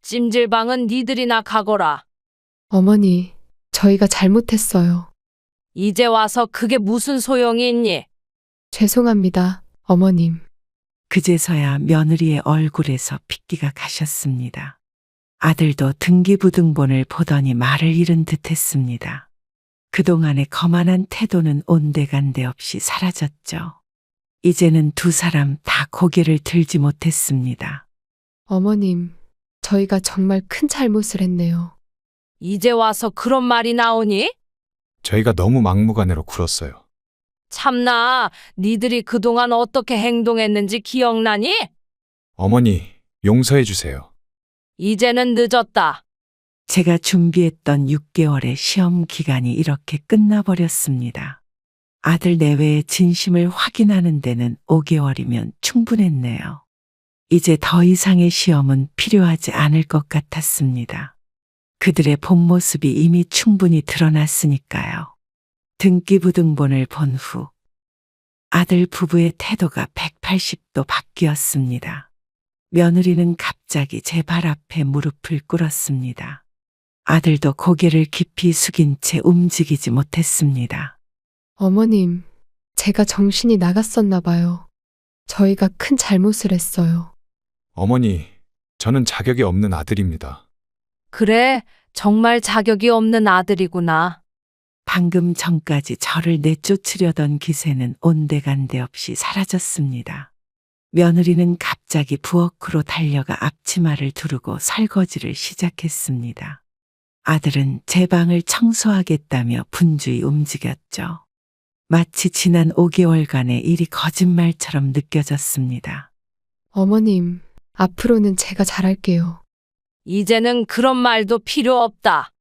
찜질방은 니들이나 가거라. 어머니, 저희가 잘못했어요. 이제 와서 그게 무슨 소용이 있니? 죄송합니다, 어머님. 그제서야 며느리의 얼굴에서 핏기가 가셨습니다. 아들도 등기부등본을 보더니 말을 잃은 듯 했습니다. 그동안의 거만한 태도는 온데간데 없이 사라졌죠. 이제는 두 사람 다 고개를 들지 못했습니다. 어머님, 저희가 정말 큰 잘못을 했네요. 이제 와서 그런 말이 나오니? 저희가 너무 막무가내로 굴었어요. 참나, 니들이 그동안 어떻게 행동했는지 기억나니? 어머니, 용서해 주세요. 이제는 늦었다. 제가 준비했던 6개월의 시험 기간이 이렇게 끝나버렸습니다. 아들 내외의 진심을 확인하는 데는 5개월이면 충분했네요. 이제 더 이상의 시험은 필요하지 않을 것 같았습니다. 그들의 본 모습이 이미 충분히 드러났으니까요. 등기부등본을 본 후 아들 부부의 태도가 180도 바뀌었습니다. 며느리는 갑자기 제 발 앞에 무릎을 꿇었습니다. 아들도 고개를 깊이 숙인 채 움직이지 못했습니다. 어머님, 제가 정신이 나갔었나 봐요. 저희가 큰 잘못을 했어요. 어머니, 저는 자격이 없는 아들입니다. 그래, 정말 자격이 없는 아들이구나. 방금 전까지 저를 내쫓으려던 기세는 온데간데 없이 사라졌습니다. 며느리는 갑자기 부엌으로 달려가 앞치마를 두르고 설거지를 시작했습니다. 아들은 제 방을 청소하겠다며 분주히 움직였죠. 마치 지난 5개월간의 일이 거짓말처럼 느껴졌습니다. 어머님, 앞으로는 제가 잘할게요. 이제는 그런 말도 필요 없다.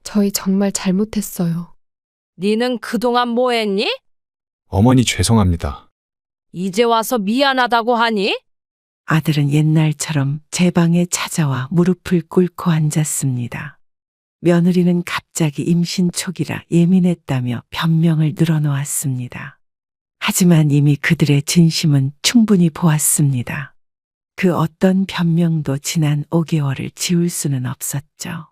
저희 정말 잘못했어요. 니는 그동안 뭐 했니? 어머니 죄송합니다. 이제 와서 미안하다고 하니? 아들은 옛날처럼 제 방에 찾아와 무릎을 꿇고 앉았습니다. 며느리는 갑자기 임신 초기라 예민했다며 변명을 늘어놓았습니다. 하지만 이미 그들의 진심은 충분히 보았습니다. 그 어떤 변명도 지난 5개월을 지울 수는 없었죠.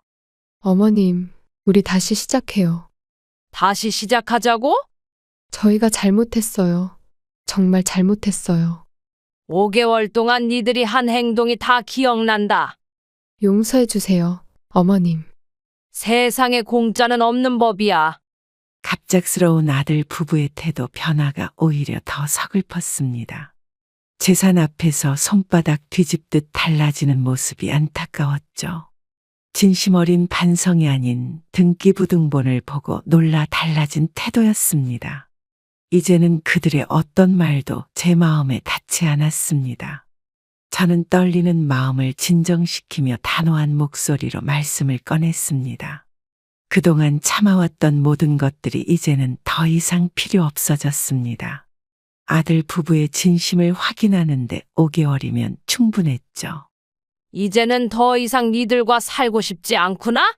어머님, 우리 다시 시작해요. 다시 시작하자고? 저희가 잘못했어요. 정말 잘못했어요. 5개월 동안 니들이 한 행동이 다 기억난다. 용서해 주세요, 어머님. 세상에 공짜는 없는 법이야. 갑작스러운 아들 부부의 태도 변화가 오히려 더 서글펐습니다. 재산 앞에서 손바닥 뒤집듯 달라지는 모습이 안타까웠죠. 진심 어린 반성이 아닌 등기부등본을 보고 놀라 달라진 태도였습니다. 이제는 그들의 어떤 말도 제 마음에 닿지 않았습니다. 저는 떨리는 마음을 진정시키며 단호한 목소리로 말씀을 꺼냈습니다. 그동안 참아왔던 모든 것들이 이제는 더 이상 필요 없어졌습니다. 아들 부부의 진심을 확인하는데 5개월이면 충분했죠. 이제는 더 이상 니들과 살고 싶지 않구나?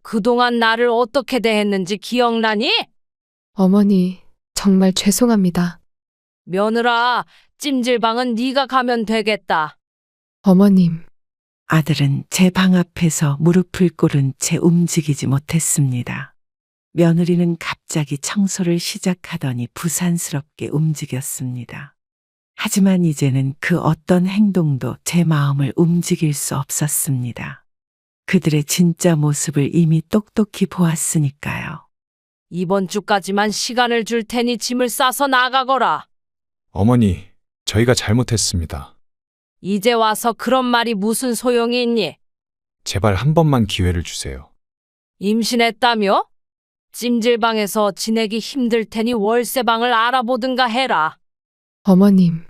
그동안 나를 어떻게 대했는지 기억나니? 어머니, 정말 죄송합니다. 며느라, 찜질방은 네가 가면 되겠다. 어머님, 아들은 제 방 앞에서 무릎을 꿇은 채 움직이지 못했습니다. 며느리는 갑자기 청소를 시작하더니 부산스럽게 움직였습니다. 하지만 이제는 그 어떤 행동도 제 마음을 움직일 수 없었습니다. 그들의 진짜 모습을 이미 똑똑히 보았으니까요. 이번 주까지만 시간을 줄 테니 짐을 싸서 나가거라. 어머니, 저희가 잘못했습니다. 이제 와서 그런 말이 무슨 소용이 있니? 제발 한 번만 기회를 주세요. 임신했다며? 찜질방에서 지내기 힘들 테니 월세방을 알아보든가 해라. 어머님,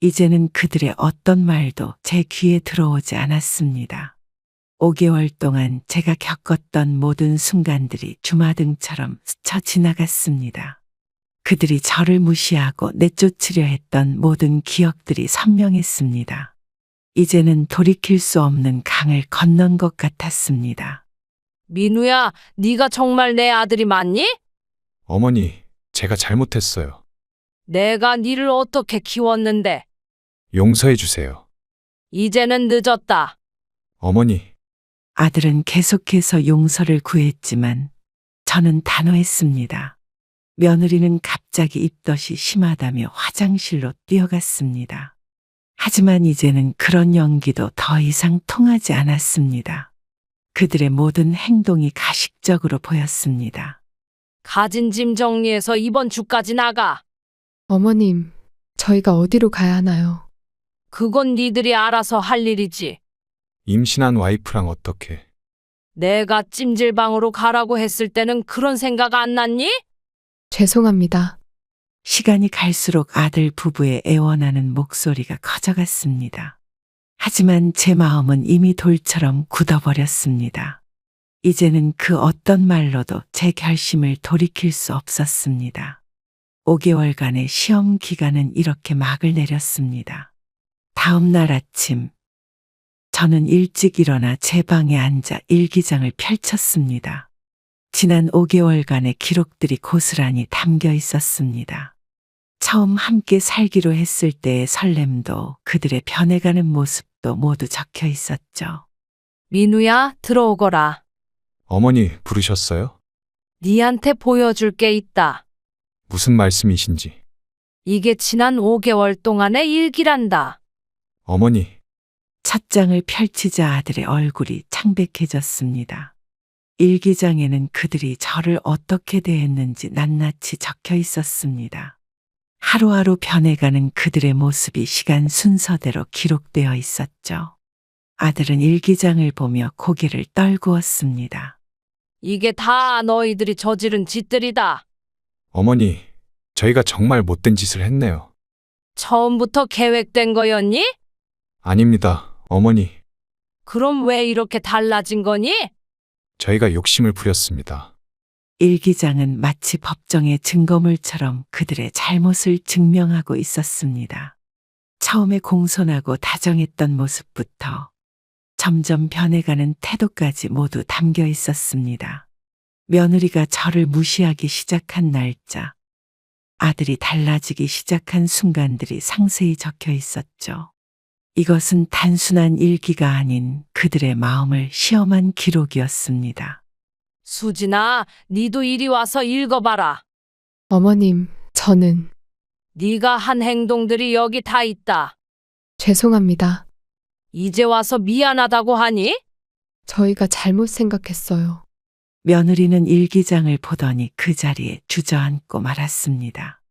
이제는 그들의 어떤 말도 제 귀에 들어오지 않았습니다. 5개월 동안 제가 겪었던 모든 순간들이 주마등처럼 스쳐 지나갔습니다. 그들이 저를 무시하고 내쫓으려 했던 모든 기억들이 선명했습니다. 이제는 돌이킬 수 없는 강을 건넌 것 같았습니다. 민우야, 네가 정말 내 아들이 맞니? 어머니, 제가 잘못했어요. 내가 니를 어떻게 키웠는데? 용서해 주세요. 이제는 늦었다. 어머니, 아들은 계속해서 용서를 구했지만 저는 단호했습니다. 며느리는 갑자기 입덧이 심하다며 화장실로 뛰어갔습니다. 하지만 이제는 그런 연기도 더 이상 통하지 않았습니다. 그들의 모든 행동이 가식적으로 보였습니다. 가진 짐 정리해서 이번 주까지 나가. 어머님, 저희가 어디로 가야 하나요? 그건 니들이 알아서 할 일이지. 임신한 와이프랑 어떻게? 내가 찜질방으로 가라고 했을 때는 그런 생각 안 났니? 죄송합니다. 시간이 갈수록 아들 부부의 애원하는 목소리가 커져갔습니다. 하지만 제 마음은 이미 돌처럼 굳어버렸습니다. 이제는 그 어떤 말로도 제 결심을 돌이킬 수 없었습니다. 5개월간의 시험 기간은 이렇게 막을 내렸습니다. 다음 날 아침, 저는 일찍 일어나 제 방에 앉아 일기장을 펼쳤습니다. 지난 5개월간의 기록들이 고스란히 담겨 있었습니다. 처음 함께 살기로 했을 때의 설렘도 그들의 변해가는 모습도 모두 적혀 있었죠. 민우야, 들어오거라. 어머니 부르셨어요? 니한테 보여줄 게 있다. 무슨 말씀이신지. 이게 지난 5개월 동안의 일기란다. 어머니, 첫 장을 펼치자 아들의 얼굴이 창백해졌습니다. 일기장에는 그들이 저를 어떻게 대했는지 낱낱이 적혀 있었습니다. 하루하루 변해가는 그들의 모습이 시간 순서대로 기록되어 있었죠. 아들은 일기장을 보며 고개를 떨구었습니다. 이게 다 너희들이 저지른 짓들이다. 어머니, 저희가 정말 못된 짓을 했네요. 처음부터 계획된 거였니? 아닙니다, 어머니. 그럼 왜 이렇게 달라진 거니? 저희가 욕심을 부렸습니다. 일기장은 마치 법정의 증거물처럼 그들의 잘못을 증명하고 있었습니다. 처음에 공손하고 다정했던 모습부터 점점 변해가는 태도까지 모두 담겨 있었습니다. 며느리가 저를 무시하기 시작한 날짜, 아들이 달라지기 시작한 순간들이 상세히 적혀 있었죠. 이것은 단순한 일기가 아닌 그들의 마음을 시험한 기록이었습니다. 수진아, 니도 이리 와서 읽어봐라. 어머님, 저는 네가 한 행동들이 여기 다 있다. 죄송합니다. 이제 와서 미안하다고 하니? 저희가 잘못 생각했어요. 며느리는 일기장을 보더니 그 자리에 주저앉고 말았습니다.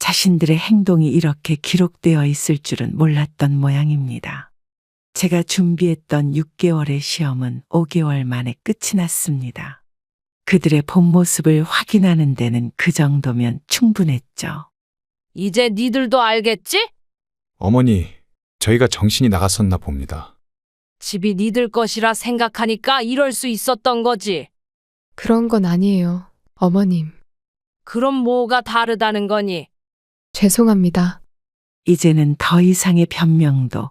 자신들의 행동이 이렇게 기록되어 있을 줄은 몰랐던 모양입니다. 제가 준비했던 6개월의 시험은 5개월 만에 끝이 났습니다. 그들의 본 모습을 확인하는 데는 그 정도면 충분했죠. 이제 니들도 알겠지? 어머니, 저희가 정신이 나갔었나 봅니다. 집이 니들 것이라 생각하니까 이럴 수 있었던 거지. 그런 건 아니에요, 어머님. 그럼 뭐가 다르다는 거니? 죄송합니다. 이제는 더 이상의 변명도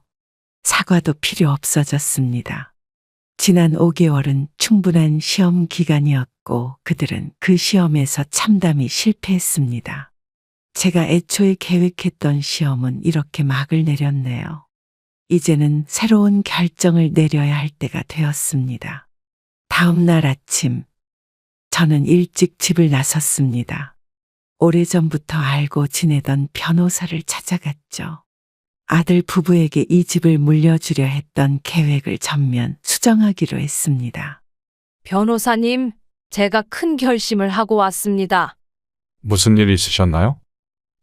사과도 필요 없어졌습니다. 지난 5개월은 충분한 시험 기간이었고 그들은 그 시험에서 참담히 실패했습니다. 제가 애초에 계획했던 시험은 이렇게 막을 내렸네요. 이제는 새로운 결정을 내려야 할 때가 되었습니다. 다음 날 아침, 저는 일찍 집을 나섰습니다. 오래전부터 알고 지내던 변호사를 찾아갔죠. 아들 부부에게 이 집을 물려주려 했던 계획을 전면 수정하기로 했습니다. 변호사님, 제가 큰 결심을 하고 왔습니다. 무슨 일 있으셨나요?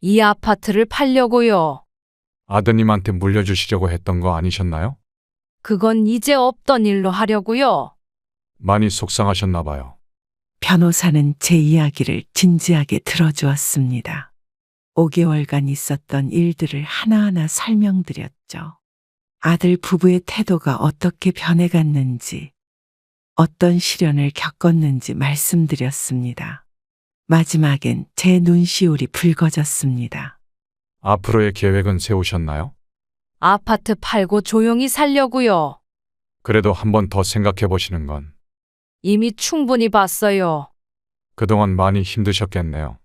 이 아파트를 팔려고요. 아드님한테 물려주시려고 했던 거 아니셨나요? 그건 이제 없던 일로 하려고요. 많이 속상하셨나 봐요. 변호사는 제 이야기를 진지하게 들어주었습니다. 5개월간 있었던 일들을 하나하나 설명드렸죠. 아들 부부의 태도가 어떻게 변해갔는지, 어떤 시련을 겪었는지 말씀드렸습니다. 마지막엔 제 눈시울이 붉어졌습니다. 앞으로의 계획은 세우셨나요? 아파트 팔고 조용히 살려고요. 그래도 한 번 더 생각해 보시는 건 이미 충분히 봤어요. 그동안 많이 힘드셨겠네요.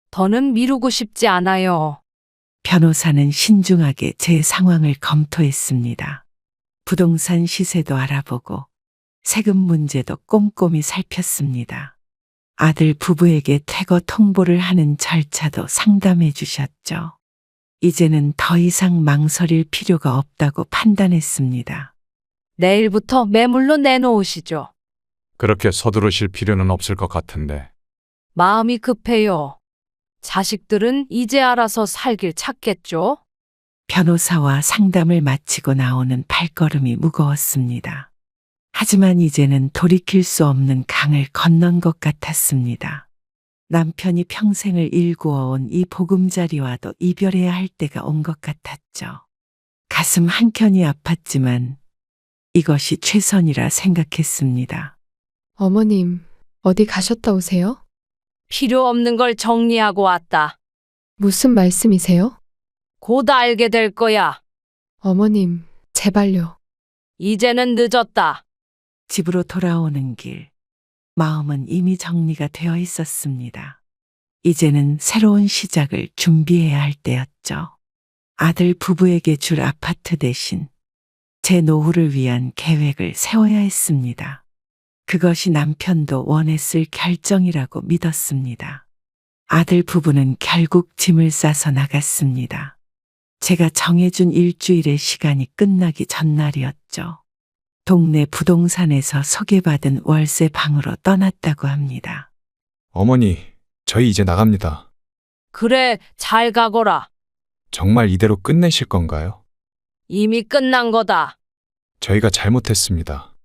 더는 미루고 싶지 않아요. 변호사는 신중하게 제 상황을 검토했습니다. 부동산 시세도 알아보고 세금 문제도 꼼꼼히 살폈습니다. 아들 부부에게 퇴거 통보를 하는 절차도 상담해 주셨죠. 이제는 더 이상 망설일 필요가 없다고 판단했습니다. 내일부터 매물로 내놓으시죠. 그렇게 서두르실 필요는 없을 것 같은데. 마음이 급해요. 자식들은 이제 알아서 살길 찾겠죠? 변호사와 상담을 마치고 나오는 발걸음이 무거웠습니다. 하지만 이제는 돌이킬 수 없는 강을 건넌 것 같았습니다. 남편이 평생을 일구어온 이 보금자리와도 이별해야 할 때가 온 것 같았죠. 가슴 한켠이 아팠지만 이것이 최선이라 생각했습니다. 어머님, 어디 가셨다 오세요? 필요 없는 걸 정리하고 왔다. 무슨 말씀이세요? 곧 알게 될 거야. 어머님, 제발요. 이제는 늦었다. 집으로 돌아오는 길, 마음은 이미 정리가 되어 있었습니다. 이제는 새로운 시작을 준비해야 할 때였죠. 아들 부부에게 줄 아파트 대신 제 노후를 위한 계획을 세워야 했습니다. 그것이 남편도 원했을 결정이라고 믿었습니다. 아들 부부는 결국 짐을 싸서 나갔습니다. 제가 정해준 일주일의 시간이 끝나기 전날이었죠. 동네 부동산에서 소개받은 월세 방으로 떠났다고 합니다. 어머니, 저희 이제 나갑니다. 그래, 잘 가거라. 정말 이대로 끝내실 건가요? 이미 끝난 거다. 저희가 잘못했습니다.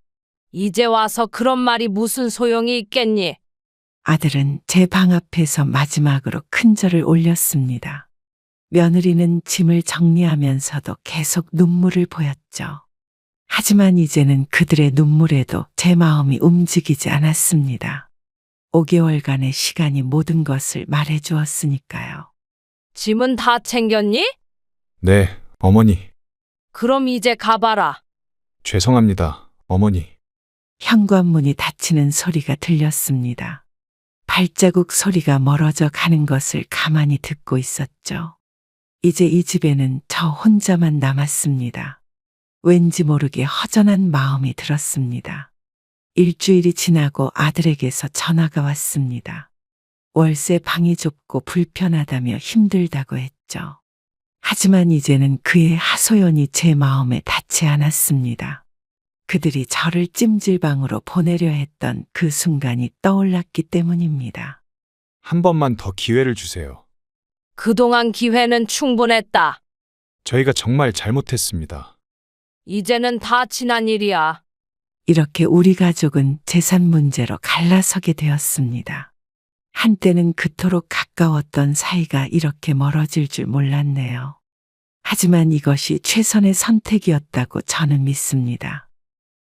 이제 와서 그런 말이 무슨 소용이 있겠니? 아들은 제 방 앞에서 마지막으로 큰 절을 올렸습니다. 며느리는 짐을 정리하면서도 계속 눈물을 보였죠. 하지만 이제는 그들의 눈물에도 제 마음이 움직이지 않았습니다. 5개월간의 시간이 모든 것을 말해 주었으니까요. 짐은 다 챙겼니? 네, 어머니. 그럼 이제 가봐라. 죄송합니다, 어머니. 현관문이 닫히는 소리가 들렸습니다. 발자국 소리가 멀어져 가는 것을 가만히 듣고 있었죠. 이제 이 집에는 저 혼자만 남았습니다. 왠지 모르게 허전한 마음이 들었습니다. 일주일이 지나고 아들에게서 전화가 왔습니다. 월세 방이 좁고 불편하다며 힘들다고 했죠. 하지만 이제는 그의 하소연이 제 마음에 닿지 않았습니다. 그들이 저를 찜질방으로 보내려 했던 그 순간이 떠올랐기 때문입니다. 한 번만 더 기회를 주세요. 그동안 기회는 충분했다. 저희가 정말 잘못했습니다. 이제는 다 지난 일이야. 이렇게 우리 가족은 재산 문제로 갈라서게 되었습니다. 한때는 그토록 가까웠던 사이가 이렇게 멀어질 줄 몰랐네요. 하지만 이것이 최선의 선택이었다고 저는 믿습니다.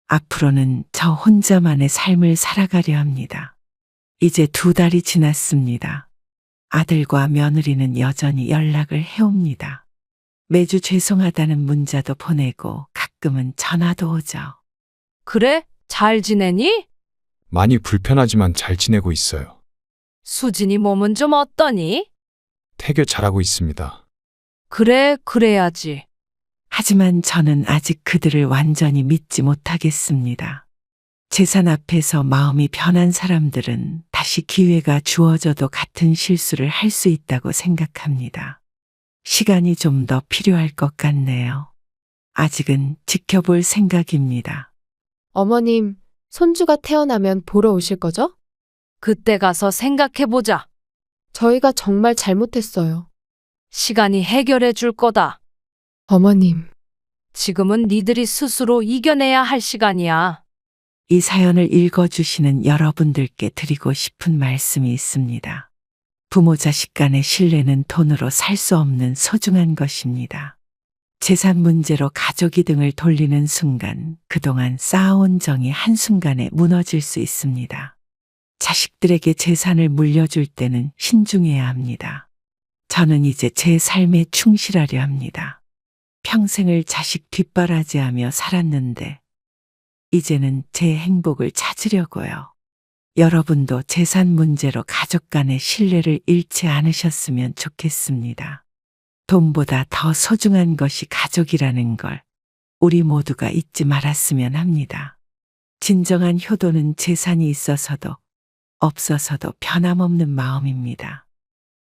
앞으로는 저 혼자만의 삶을 살아가려 합니다. 이제 2달이 지났습니다. 아들과 며느리는 여전히 연락을 해옵니다. 매주 죄송하다는 문자도 보내고 가끔은 전화도 오죠. 그래? 잘 지내니? 많이 불편하지만 잘 지내고 있어요. 수진이 몸은 좀 어떠니? 태교 잘하고 있습니다. 그래, 그래야지. 하지만 저는 아직 그들을 완전히 믿지 못하겠습니다. 재산 앞에서 마음이 변한 사람들은 다시 기회가 주어져도 같은 실수를 할 수 있다고 생각합니다. 시간이 좀 더 필요할 것 같네요. 아직은 지켜볼 생각입니다. 어머님, 손주가 태어나면 보러 오실 거죠? 그때 가서 생각해보자. 저희가 정말 잘못했어요. 시간이 해결해 줄 거다. 어머님, 지금은 니들이 스스로 이겨내야 할 시간이야. 이 사연을 읽어주시는 여러분들께 드리고 싶은 말씀이 있습니다. 부모 자식 간의 신뢰는 돈으로 살 수 없는 소중한 것입니다. 재산 문제로 가족이 등을 돌리는 순간 그동안 쌓아온 정이 한순간에 무너질 수 있습니다. 자식들에게 재산을 물려줄 때는 신중해야 합니다. 저는 이제 제 삶에 충실하려 합니다. 평생을 자식 뒷바라지하며 살았는데 이제는 제 행복을 찾으려고요. 여러분도 재산 문제로 가족 간의 신뢰를 잃지 않으셨으면 좋겠습니다. 돈보다 더 소중한 것이 가족이라는 걸 우리 모두가 잊지 말았으면 합니다. 진정한 효도는 재산이 있어서도 없어서도 변함없는 마음입니다.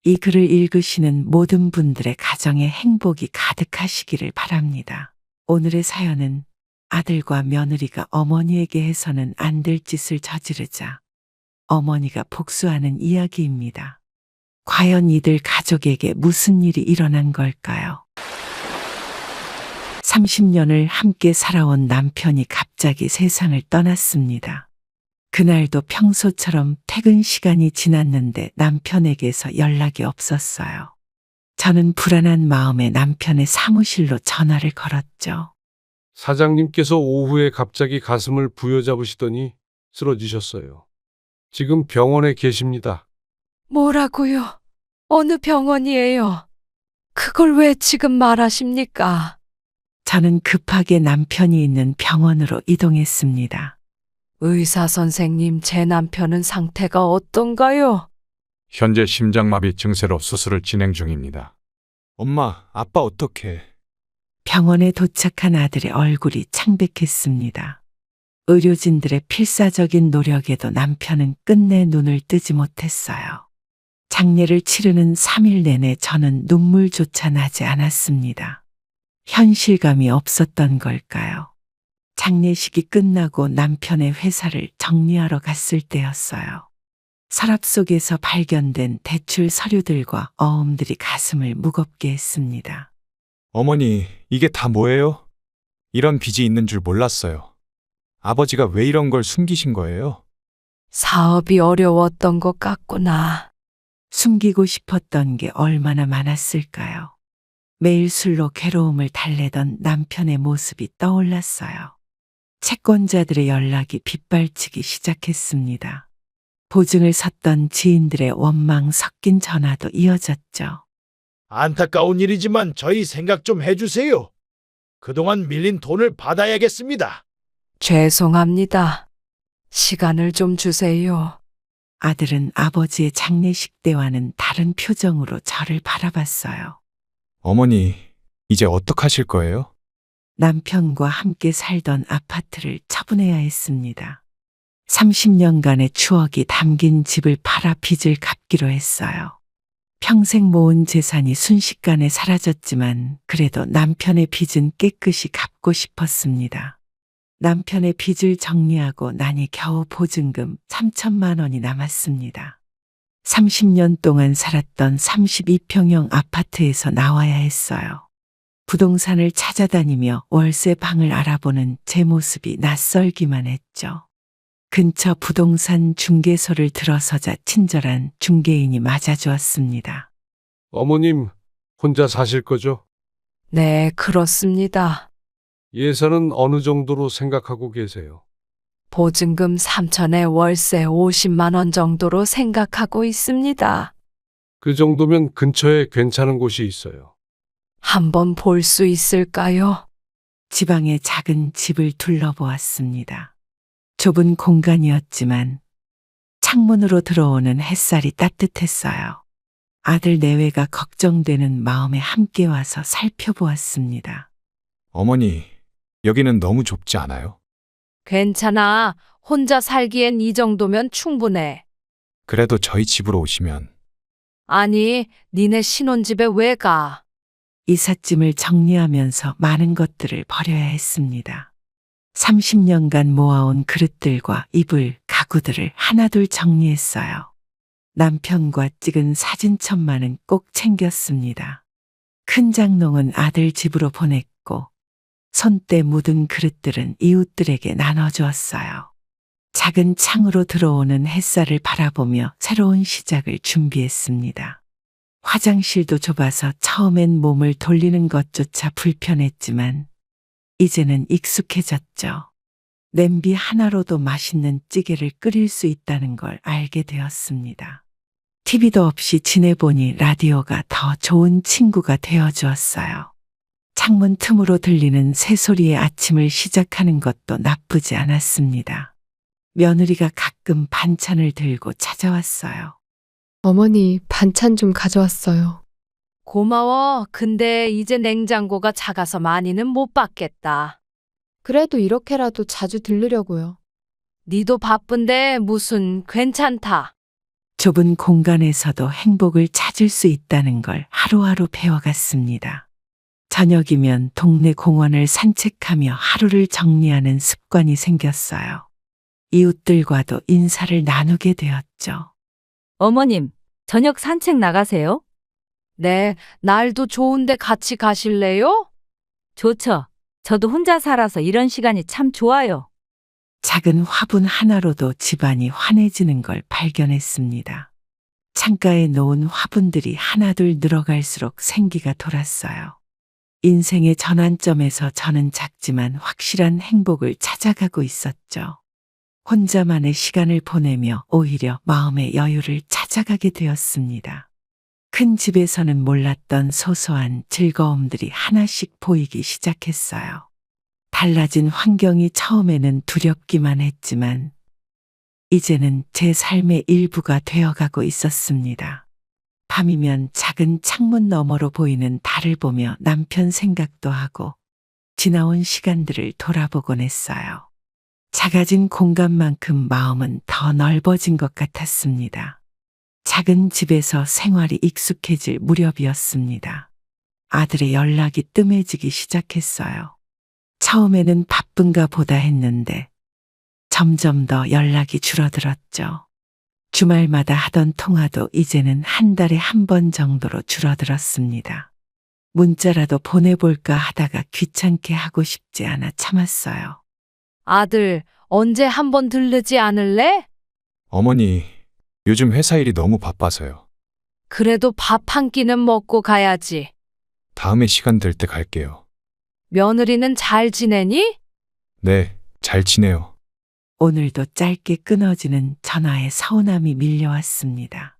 이 글을 읽으시는 모든 분들의 가정에 행복이 가득하시기를 바랍니다. 오늘의 사연은 아들과 며느리가 어머니에게 해서는 안 될 짓을 저지르자 어머니가 복수하는 이야기입니다. 과연 이들 가족에게 무슨 일이 일어난 걸까요? 30년을 함께 살아온 남편이 갑자기 세상을 떠났습니다. 그날도 평소처럼 퇴근 시간이 지났는데 남편에게서 연락이 없었어요. 저는 불안한 마음에 남편의 사무실로 전화를 걸었죠. 사장님께서 오후에 갑자기 가슴을 부여잡으시더니 쓰러지셨어요. 지금 병원에 계십니다. 뭐라고요? 어느 병원이에요? 그걸 왜 지금 말하십니까? 저는 급하게 남편이 있는 병원으로 이동했습니다. 의사 선생님, 제 남편은 상태가 어떤가요? 현재 심장마비 증세로 수술을 진행 중입니다. 엄마, 아빠 어떡해? 병원에 도착한 아들의 얼굴이 창백했습니다. 의료진들의 필사적인 노력에도 남편은 끝내 눈을 뜨지 못했어요. 장례를 치르는 3일 내내 저는 눈물조차 나지 않았습니다. 현실감이 없었던 걸까요? 장례식이 끝나고 남편의 회사를 정리하러 갔을 때였어요. 서랍 속에서 발견된 대출 서류들과 어음들이 가슴을 무겁게 했습니다. 어머니, 이게 다 뭐예요? 이런 빚이 있는 줄 몰랐어요. 아버지가 왜 이런 걸 숨기신 거예요? 사업이 어려웠던 것 같구나. 숨기고 싶었던 게 얼마나 많았을까요? 매일 술로 괴로움을 달래던 남편의 모습이 떠올랐어요. 채권자들의 연락이 빗발치기 시작했습니다. 보증을 섰던 지인들의 원망 섞인 전화도 이어졌죠. 안타까운 일이지만 저희 생각 좀 해주세요. 그동안 밀린 돈을 받아야겠습니다. 죄송합니다. 시간을 좀 주세요. 아들은 아버지의 장례식 때와는 다른 표정으로 저를 바라봤어요. 어머니, 이제 어떡하실 거예요? 남편과 함께 살던 아파트를 처분해야 했습니다. 30년간의 추억이 담긴 집을 팔아 빚을 갚기로 했어요. 평생 모은 재산이 순식간에 사라졌지만 그래도 남편의 빚은 깨끗이 갚고 싶었습니다. 남편의 빚을 정리하고 나니 겨우 보증금 3천만 원이 남았습니다. 30년 동안 살았던 32평형 아파트에서 나와야 했어요. 부동산을 찾아다니며 월세 방을 알아보는 제 모습이 낯설기만 했죠. 근처 부동산 중개소를 들어서자 친절한 중개인이 맞아주었습니다. 어머님, 혼자 사실 거죠? 네, 그렇습니다. 예산은 어느 정도로 생각하고 계세요? 보증금 3천에 월세 50만 원 정도로 생각하고 있습니다. 그 정도면 근처에 괜찮은 곳이 있어요. 한번 볼 수 있을까요? 지방의 작은 집을 둘러보았습니다. 좁은 공간이었지만 창문으로 들어오는 햇살이 따뜻했어요. 아들 내외가 걱정되는 마음에 함께 와서 살펴보았습니다. 어머니, 여기는 너무 좁지 않아요? 괜찮아. 혼자 살기엔 이 정도면 충분해. 그래도 저희 집으로 오시면 아니, 니네 신혼집에 왜 가? 이삿짐을 정리하면서 많은 것들을 버려야 했습니다. 30년간 모아온 그릇들과 이불, 가구들을 하나둘 정리했어요. 남편과 찍은 사진첩만은 꼭 챙겼습니다. 큰 장롱은 아들 집으로 보냈고 손때 묻은 그릇들은 이웃들에게 나눠주었어요. 작은 창으로 들어오는 햇살을 바라보며 새로운 시작을 준비했습니다. 화장실도 좁아서 처음엔 몸을 돌리는 것조차 불편했지만 이제는 익숙해졌죠. 냄비 하나로도 맛있는 찌개를 끓일 수 있다는 걸 알게 되었습니다. TV도 없이 지내보니 라디오가 더 좋은 친구가 되어주었어요. 창문 틈으로 들리는 새소리의 아침을 시작하는 것도 나쁘지 않았습니다. 며느리가 가끔 반찬을 들고 찾아왔어요. 어머니, 반찬 좀 가져왔어요. 고마워. 근데 이제 냉장고가 작아서 많이는 못 받겠다. 그래도 이렇게라도 자주 들르려고요. 니도 바쁜데 무슨 괜찮다. 좁은 공간에서도 행복을 찾을 수 있다는 걸 하루하루 배워갔습니다. 저녁이면 동네 공원을 산책하며 하루를 정리하는 습관이 생겼어요. 이웃들과도 인사를 나누게 되었죠. 어머님, 저녁 산책 나가세요? 네, 날도 좋은데 같이 가실래요? 좋죠. 저도 혼자 살아서 이런 시간이 참 좋아요. 작은 화분 하나로도 집안이 환해지는 걸 발견했습니다. 창가에 놓은 화분들이 하나둘 늘어갈수록 생기가 돌았어요. 인생의 전환점에서 저는 작지만 확실한 행복을 찾아가고 있었죠. 혼자만의 시간을 보내며 오히려 마음의 여유를 찾아가게 되었습니다. 큰 집에서는 몰랐던 소소한 즐거움들이 하나씩 보이기 시작했어요. 달라진 환경이 처음에는 두렵기만 했지만 이제는 제 삶의 일부가 되어가고 있었습니다. 밤이면 작은 창문 너머로 보이는 달을 보며 남편 생각도 하고 지나온 시간들을 돌아보곤 했어요. 작아진 공간만큼 마음은 더 넓어진 것 같았습니다. 작은 집에서 생활이 익숙해질 무렵이었습니다. 아들의 연락이 뜸해지기 시작했어요. 처음에는 바쁜가 보다 했는데 점점 더 연락이 줄어들었죠. 주말마다 하던 통화도 이제는 한 달에 한 번 정도로 줄어들었습니다. 문자라도 보내볼까 하다가 귀찮게 하고 싶지 않아 참았어요. 아들, 언제 한번 들르지 않을래? 어머니, 요즘 회사 일이 너무 바빠서요. 그래도 밥 한 끼는 먹고 가야지. 다음에 시간 될 때 갈게요. 며느리는 잘 지내니? 네, 잘 지내요. 오늘도 짧게 끊어지는 전화에 서운함이 밀려왔습니다.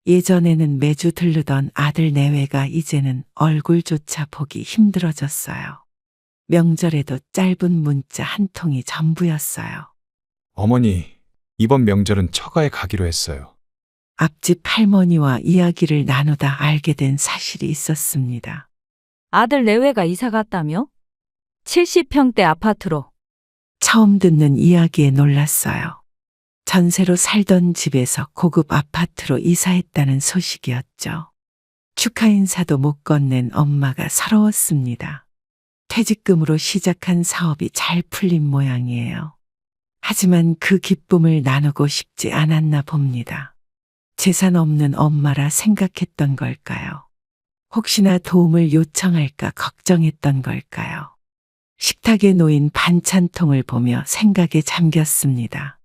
예전에는 매주 들르던 아들 내외가 이제는 얼굴조차 보기 힘들어졌어요. 명절에도 짧은 문자 한 통이 전부였어요. 어머니, 이번 명절은 처가에 가기로 했어요. 앞집 할머니와 이야기를 나누다 알게 된 사실이 있었습니다. 아들 내외가 이사 갔다며? 70평대 아파트로. 처음 듣는 이야기에 놀랐어요. 전세로 살던 집에서 고급 아파트로 이사했다는 소식이었죠. 축하 인사도 못 건넨 엄마가 서러웠습니다. 퇴직금으로 시작한 사업이 잘 풀린 모양이에요. 하지만 그 기쁨을 나누고 싶지 않았나 봅니다. 재산 없는 엄마라 생각했던 걸까요? 혹시나 도움을 요청할까 걱정했던 걸까요? 식탁에 놓인 반찬통을 보며 생각에 잠겼습니다.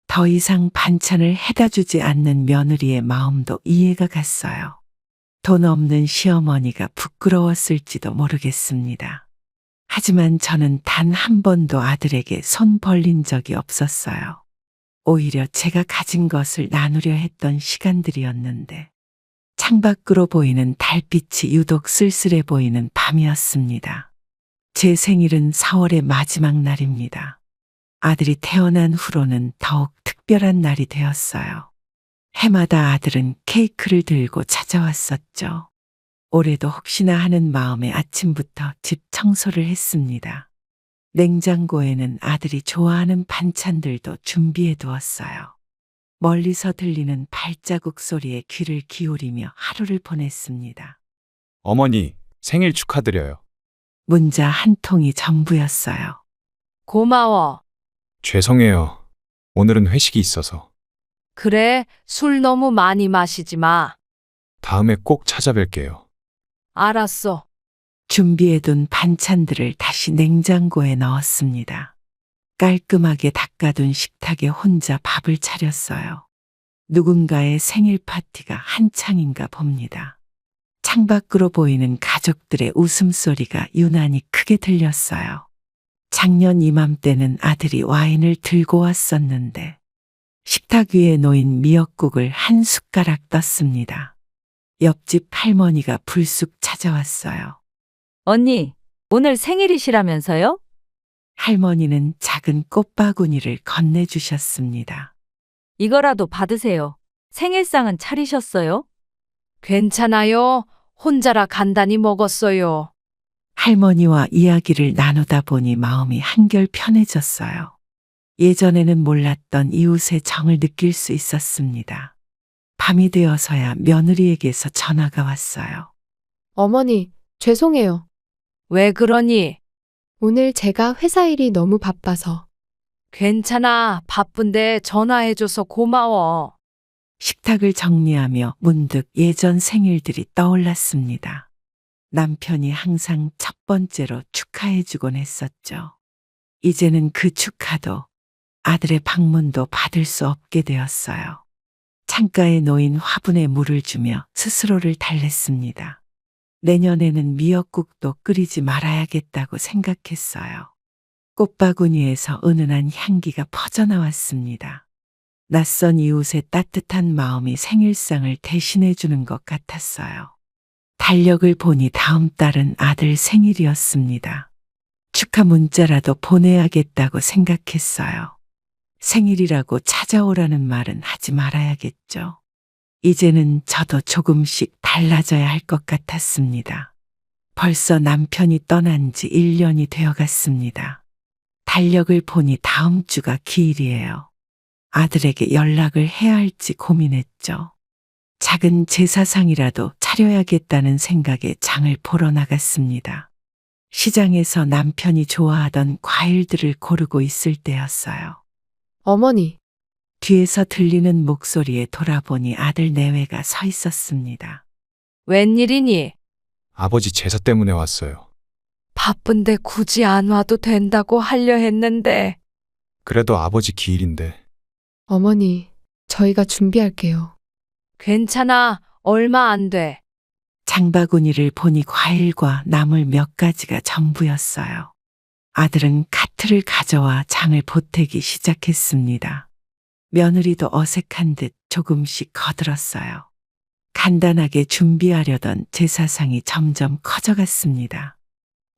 더 이상 반찬을 해다 주지 않는 며느리의 마음도 이해가 갔어요. 돈 없는 시어머니가 부끄러웠을지도 모르겠습니다. 하지만 저는 단 한 번도 아들에게 손 벌린 적이 없었어요. 오히려 제가 가진 것을 나누려 했던 시간들이었는데 창밖으로 보이는 달빛이 유독 쓸쓸해 보이는 밤이었습니다. 제 생일은 4월의 마지막 날입니다. 아들이 태어난 후로는 더욱 특별한 날이 되었어요. 해마다 아들은 케이크를 들고 찾아왔었죠. 올해도 혹시나 하는 마음에 아침부터 집 청소를 했습니다. 냉장고에는 아들이 좋아하는 반찬들도 준비해 두었어요. 멀리서 들리는 발자국 소리에 귀를 기울이며 하루를 보냈습니다. 어머니, 생일 축하드려요. 문자 한 통이 전부였어요. 고마워. 죄송해요. 오늘은 회식이 있어서. 그래, 술 너무 많이 마시지 마. 다음에 꼭 찾아뵐게요. 알았어. 준비해둔 반찬들을 다시 냉장고에 넣었습니다. 깔끔하게 닦아둔 식탁에 혼자 밥을 차렸어요. 누군가의 생일 파티가 한창인가 봅니다. 창밖으로 보이는 가족들의 웃음소리가 유난히 크게 들렸어요. 작년 이맘때는 아들이 와인을 들고 왔었는데 식탁 위에 놓인 미역국을 한 숟가락 떴습니다. 옆집 할머니가 불쑥 찾아왔어요. 언니, 오늘 생일이시라면서요? 할머니는 작은 꽃바구니를 건네주셨습니다. 이거라도 받으세요. 생일상은 차리셨어요? 괜찮아요. 혼자라 간단히 먹었어요. 할머니와 이야기를 나누다 보니 마음이 한결 편해졌어요. 예전에는 몰랐던 이웃의 정을 느낄 수 있었습니다. 밤이 되어서야 며느리에게서 전화가 왔어요. 어머니, 죄송해요. 왜 그러니? 오늘 제가 회사 일이 너무 바빠서. 괜찮아. 바쁜데 전화해줘서 고마워. 식탁을 정리하며 문득 예전 생일들이 떠올랐습니다. 남편이 항상 첫 번째로 축하해주곤 했었죠. 이제는 그 축하도 아들의 방문도 받을 수 없게 되었어요. 창가에 놓인 화분에 물을 주며 스스로를 달랬습니다. 내년에는 미역국도 끓이지 말아야겠다고 생각했어요. 꽃바구니에서 은은한 향기가 퍼져나왔습니다. 낯선 이웃의 따뜻한 마음이 생일상을 대신해 주는 것 같았어요. 달력을 보니 다음 달은 아들 생일이었습니다. 축하 문자라도 보내야겠다고 생각했어요. 생일이라고 찾아오라는 말은 하지 말아야겠죠. 이제는 저도 조금씩 달라져야 할 것 같았습니다. 벌써 남편이 떠난 지 1년이 되어 갔습니다. 달력을 보니 다음 주가 기일이에요. 아들에게 연락을 해야 할지 고민했죠. 작은 제사상이라도 차려야겠다는 생각에 장을 보러 나갔습니다. 시장에서 남편이 좋아하던 과일들을 고르고 있을 때였어요. 어머니, 뒤에서 들리는 목소리에 돌아보니 아들 내외가 서 있었습니다. 웬일이니? 아버지 제사 때문에 왔어요. 바쁜데 굳이 안 와도 된다고 하려 했는데. 그래도 아버지 기일인데. 어머니, 저희가 준비할게요. 괜찮아. 얼마 안 돼. 장바구니를 보니 과일과 나물 몇 가지가 전부였어요. 아들은 카트 카트를 가져와 장을 보태기 시작했습니다. 며느리도 어색한 듯 조금씩 거들었어요. 간단하게 준비하려던 제사상이 점점 커져갔습니다.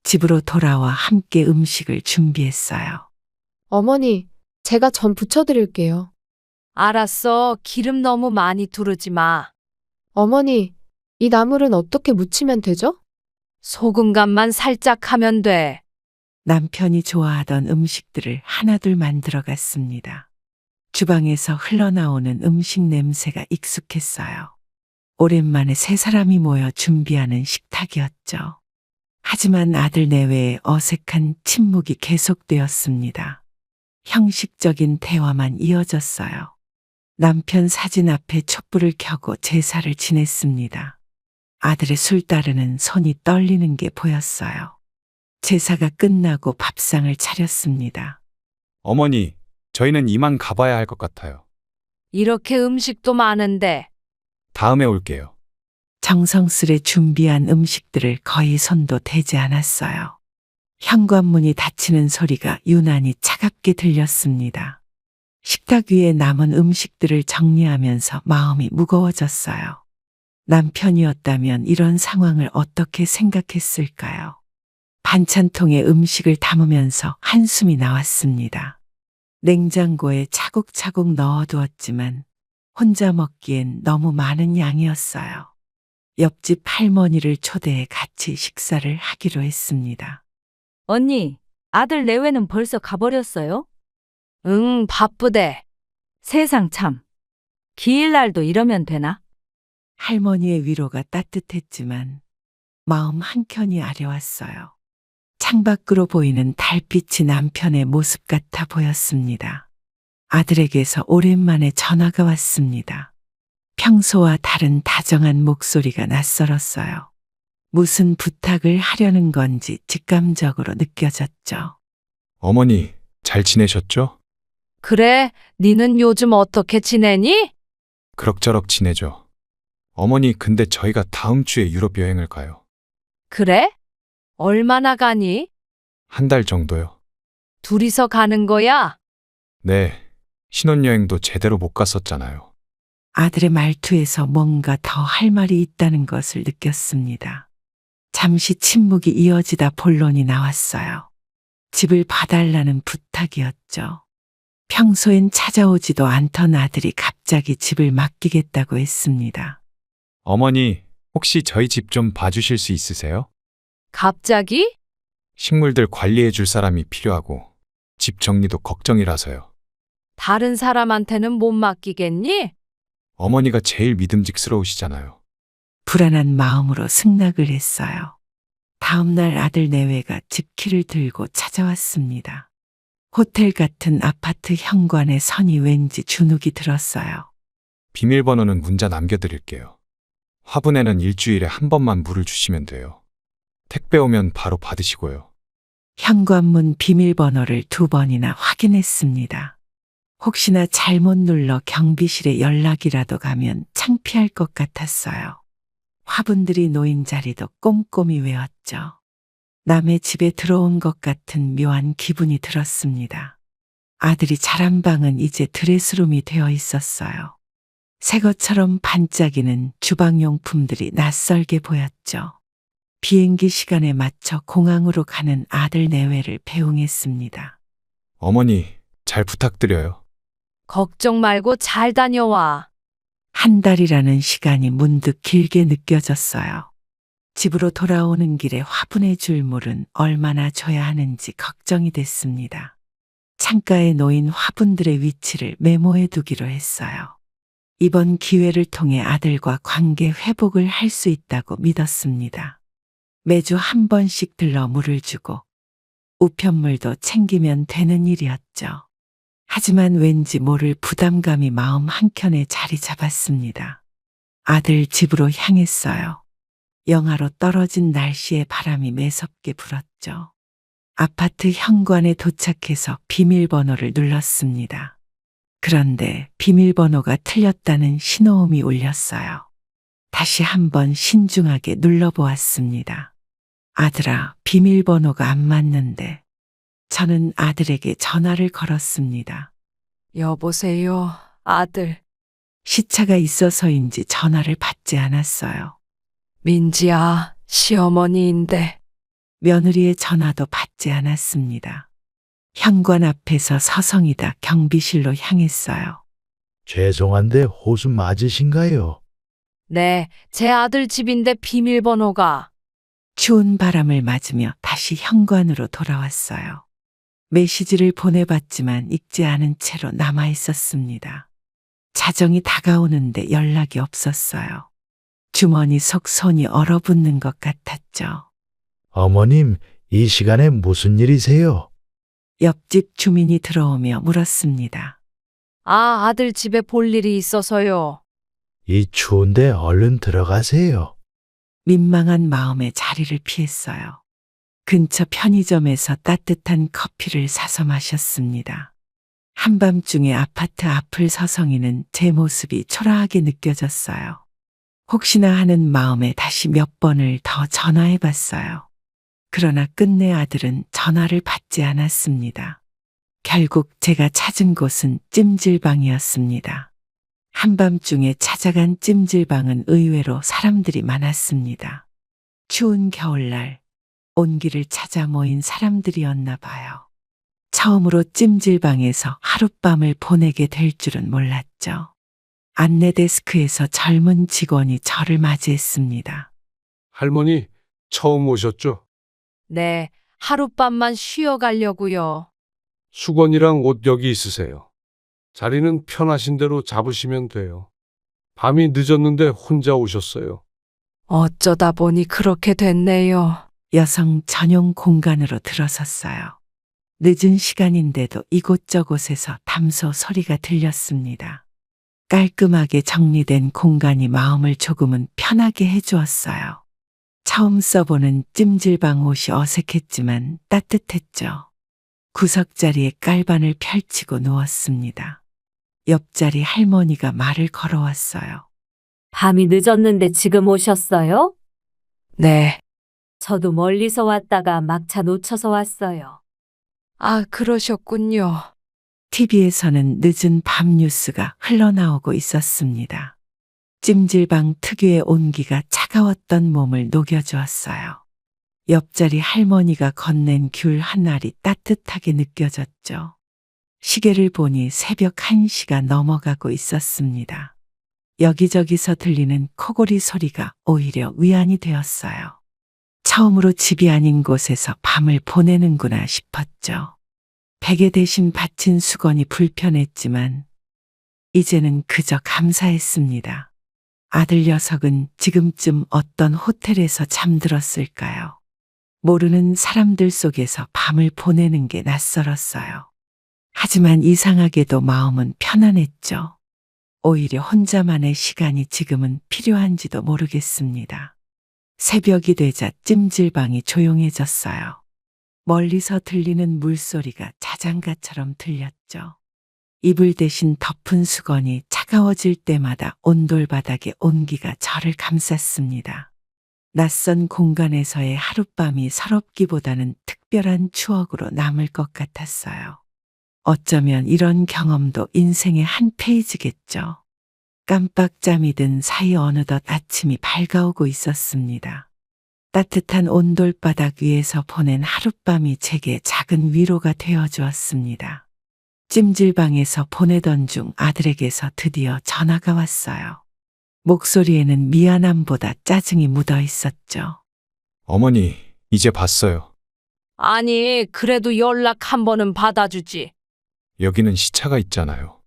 집으로 돌아와 함께 음식을 준비했어요. 어머니, 제가 전 부쳐드릴게요. 알았어. 기름 너무 많이 두르지 마. 어머니, 이 나물은 어떻게 무치면 되죠? 소금 간만 살짝 하면 돼. 남편이 좋아하던 음식들을 하나둘 만들어 갔습니다. 주방에서 흘러나오는 음식 냄새가 익숙했어요. 오랜만에 세 사람이 모여 준비하는 식탁이었죠. 하지만 아들 내외의 어색한 침묵이 계속되었습니다. 형식적인 대화만 이어졌어요. 남편 사진 앞에 촛불을 켜고 제사를 지냈습니다. 아들의 술 따르는 손이 떨리는 게 보였어요. 제사가 끝나고 밥상을 차렸습니다. 어머니, 저희는 이만 가봐야 할 것 같아요. 이렇게 음식도 많은데. 다음에 올게요. 정성스레 준비한 음식들을 거의 손도 대지 않았어요. 현관문이 닫히는 소리가 유난히 차갑게 들렸습니다. 식탁 위에 남은 음식들을 정리하면서 마음이 무거워졌어요. 남편이었다면 이런 상황을 어떻게 생각했을까요? 반찬통에 음식을 담으면서 한숨이 나왔습니다. 냉장고에 차곡차곡 넣어두었지만 혼자 먹기엔 너무 많은 양이었어요. 옆집 할머니를 초대해 같이 식사를 하기로 했습니다. 언니, 아들 내외는 벌써 가버렸어요? 응, 바쁘대. 세상 참. 기일날도 이러면 되나? 할머니의 위로가 따뜻했지만 마음 한켠이 아려왔어요. 창밖으로 보이는 달빛이 남편의 모습 같아 보였습니다. 아들에게서 오랜만에 전화가 왔습니다. 평소와 다른 다정한 목소리가 낯설었어요. 무슨 부탁을 하려는 건지 직감적으로 느껴졌죠. 어머니, 잘 지내셨죠? 그래, 니는 요즘 어떻게 지내니? 그럭저럭 지내죠. 어머니, 근데 저희가 다음 주에 유럽 여행을 가요. 그래? 얼마나 가니? 한 달 정도요. 둘이서 가는 거야? 네, 신혼여행도 제대로 못 갔었잖아요. 아들의 말투에서 뭔가 더 할 말이 있다는 것을 느꼈습니다. 잠시 침묵이 이어지다 본론이 나왔어요. 집을 봐달라는 부탁이었죠. 평소엔 찾아오지도 않던 아들이 갑자기 집을 맡기겠다고 했습니다. 어머니, 혹시 저희 집 좀 봐주실 수 있으세요? 갑자기? 식물들 관리해 줄 사람이 필요하고 집 정리도 걱정이라서요. 다른 사람한테는 못 맡기겠니? 어머니가 제일 믿음직스러우시잖아요. 불안한 마음으로 승낙을 했어요. 다음 날 아들 내외가 집 키를 들고 찾아왔습니다. 호텔 같은 아파트 현관에 선이 왠지 주눅이 들었어요. 비밀번호는 문자 남겨드릴게요. 화분에는 일주일에 한 번만 물을 주시면 돼요. 택배 오면 바로 받으시고요. 현관문 비밀번호를 2번이나 확인했습니다. 혹시나 잘못 눌러 경비실에 연락이라도 가면 창피할 것 같았어요. 화분들이 놓인 자리도 꼼꼼히 외웠죠. 남의 집에 들어온 것 같은 묘한 기분이 들었습니다. 아들이 자란 방은 이제 드레스룸이 되어 있었어요. 새 것처럼 반짝이는 주방용품들이 낯설게 보였죠. 비행기 시간에 맞춰 공항으로 가는 아들 내외를 배웅했습니다. 어머니, 잘 부탁드려요. 걱정 말고 잘 다녀와. 한 달이라는 시간이 문득 길게 느껴졌어요. 집으로 돌아오는 길에 화분에 줄 물은 얼마나 줘야 하는지 걱정이 됐습니다. 창가에 놓인 화분들의 위치를 메모해 두기로 했어요. 이번 기회를 통해 아들과 관계 회복을 할 수 있다고 믿었습니다. 매주 한 번씩 들러 물을 주고 우편물도 챙기면 되는 일이었죠. 하지만 왠지 모를 부담감이 마음 한켠에 자리 잡았습니다. 아들 집으로 향했어요. 영하로 떨어진 날씨에 바람이 매섭게 불었죠. 아파트 현관에 도착해서 비밀번호를 눌렀습니다. 그런데 비밀번호가 틀렸다는 신호음이 울렸어요. 다시 한번 신중하게 눌러보았습니다. 아들아, 비밀번호가 안 맞는데. 저는 아들에게 전화를 걸었습니다. 여보세요, 아들. 시차가 있어서인지 전화를 받지 않았어요. 민지야, 시어머니인데. 며느리의 전화도 받지 않았습니다. 현관 앞에서 서성이다 경비실로 향했어요. 죄송한데 호수 맞으신가요? 네, 제 아들 집인데 비밀번호가. 추운 바람을 맞으며 다시 현관으로 돌아왔어요. 메시지를 보내봤지만 읽지 않은 채로 남아 있었습니다. 자정이 다가오는데 연락이 없었어요. 주머니 속 손이 얼어붙는 것 같았죠. 어머님, 이 시간에 무슨 일이세요? 옆집 주민이 들어오며 물었습니다. 아, 아들 집에 볼 일이 있어서요. 이 추운데 얼른 들어가세요. 민망한 마음에 자리를 피했어요. 근처 편의점에서 따뜻한 커피를 사서 마셨습니다. 한밤중에 아파트 앞을 서성이는 제 모습이 초라하게 느껴졌어요. 혹시나 하는 마음에 다시 몇 번을 더 전화해 봤어요. 그러나 끝내 아들은 전화를 받지 않았습니다. 결국 제가 찾은 곳은 찜질방이었습니다. 한밤중에 찾아간 찜질방은 의외로 사람들이 많았습니다. 추운 겨울날 온기를 찾아 모인 사람들이었나 봐요. 처음으로 찜질방에서 하룻밤을 보내게 될 줄은 몰랐죠. 안내 데스크에서 젊은 직원이 저를 맞이했습니다. 할머니, 처음 오셨죠? 네, 하룻밤만 쉬어 가려고요. 수건이랑 옷 여기 있으세요. 자리는 편하신 대로 잡으시면 돼요. 밤이 늦었는데 혼자 오셨어요. 어쩌다 보니 그렇게 됐네요. 여성 전용 공간으로 들어섰어요. 늦은 시간인데도 이곳저곳에서 담소 소리가 들렸습니다. 깔끔하게 정리된 공간이 마음을 조금은 편하게 해주었어요. 처음 써보는 찜질방 옷이 어색했지만 따뜻했죠. 구석자리에 깔반을 펼치고 누웠습니다. 옆자리 할머니가 말을 걸어왔어요. 밤이 늦었는데 지금 오셨어요? 네. 저도 멀리서 왔다가 막차 놓쳐서 왔어요. 아, 그러셨군요. TV에서는 늦은 밤 뉴스가 흘러나오고 있었습니다. 찜질방 특유의 온기가 차가웠던 몸을 녹여주었어요. 옆자리 할머니가 건넨 귤 한 알이 따뜻하게 느껴졌죠. 시계를 보니 새벽 1시가 넘어가고 있었습니다. 여기저기서 들리는 코골이 소리가 오히려 위안이 되었어요. 처음으로 집이 아닌 곳에서 밤을 보내는구나 싶었죠. 베개 대신 받친 수건이 불편했지만 이제는 그저 감사했습니다. 아들 녀석은 지금쯤 어떤 호텔에서 잠들었을까요? 모르는 사람들 속에서 밤을 보내는 게 낯설었어요. 하지만 이상하게도 마음은 편안했죠. 오히려 혼자만의 시간이 지금은 필요한지도 모르겠습니다. 새벽이 되자 찜질방이 조용해졌어요. 멀리서 들리는 물소리가 자장가처럼 들렸죠. 이불 대신 덮은 수건이 차가워질 때마다 온돌바닥의 온기가 저를 감쌌습니다. 낯선 공간에서의 하룻밤이 서럽기보다는 특별한 추억으로 남을 것 같았어요. 어쩌면 이런 경험도 인생의 한 페이지겠죠. 깜빡잠이 든 사이 어느덧 아침이 밝아오고 있었습니다. 따뜻한 온돌바닥 위에서 보낸 하룻밤이 제게 작은 위로가 되어주었습니다. 찜질방에서 보내던 중 아들에게서 드디어 전화가 왔어요. 목소리에는 미안함보다 짜증이 묻어 있었죠. 어머니, 이제 봤어요. 아니, 그래도 연락 한 번은 받아주지. 여기는 시차가 있잖아요.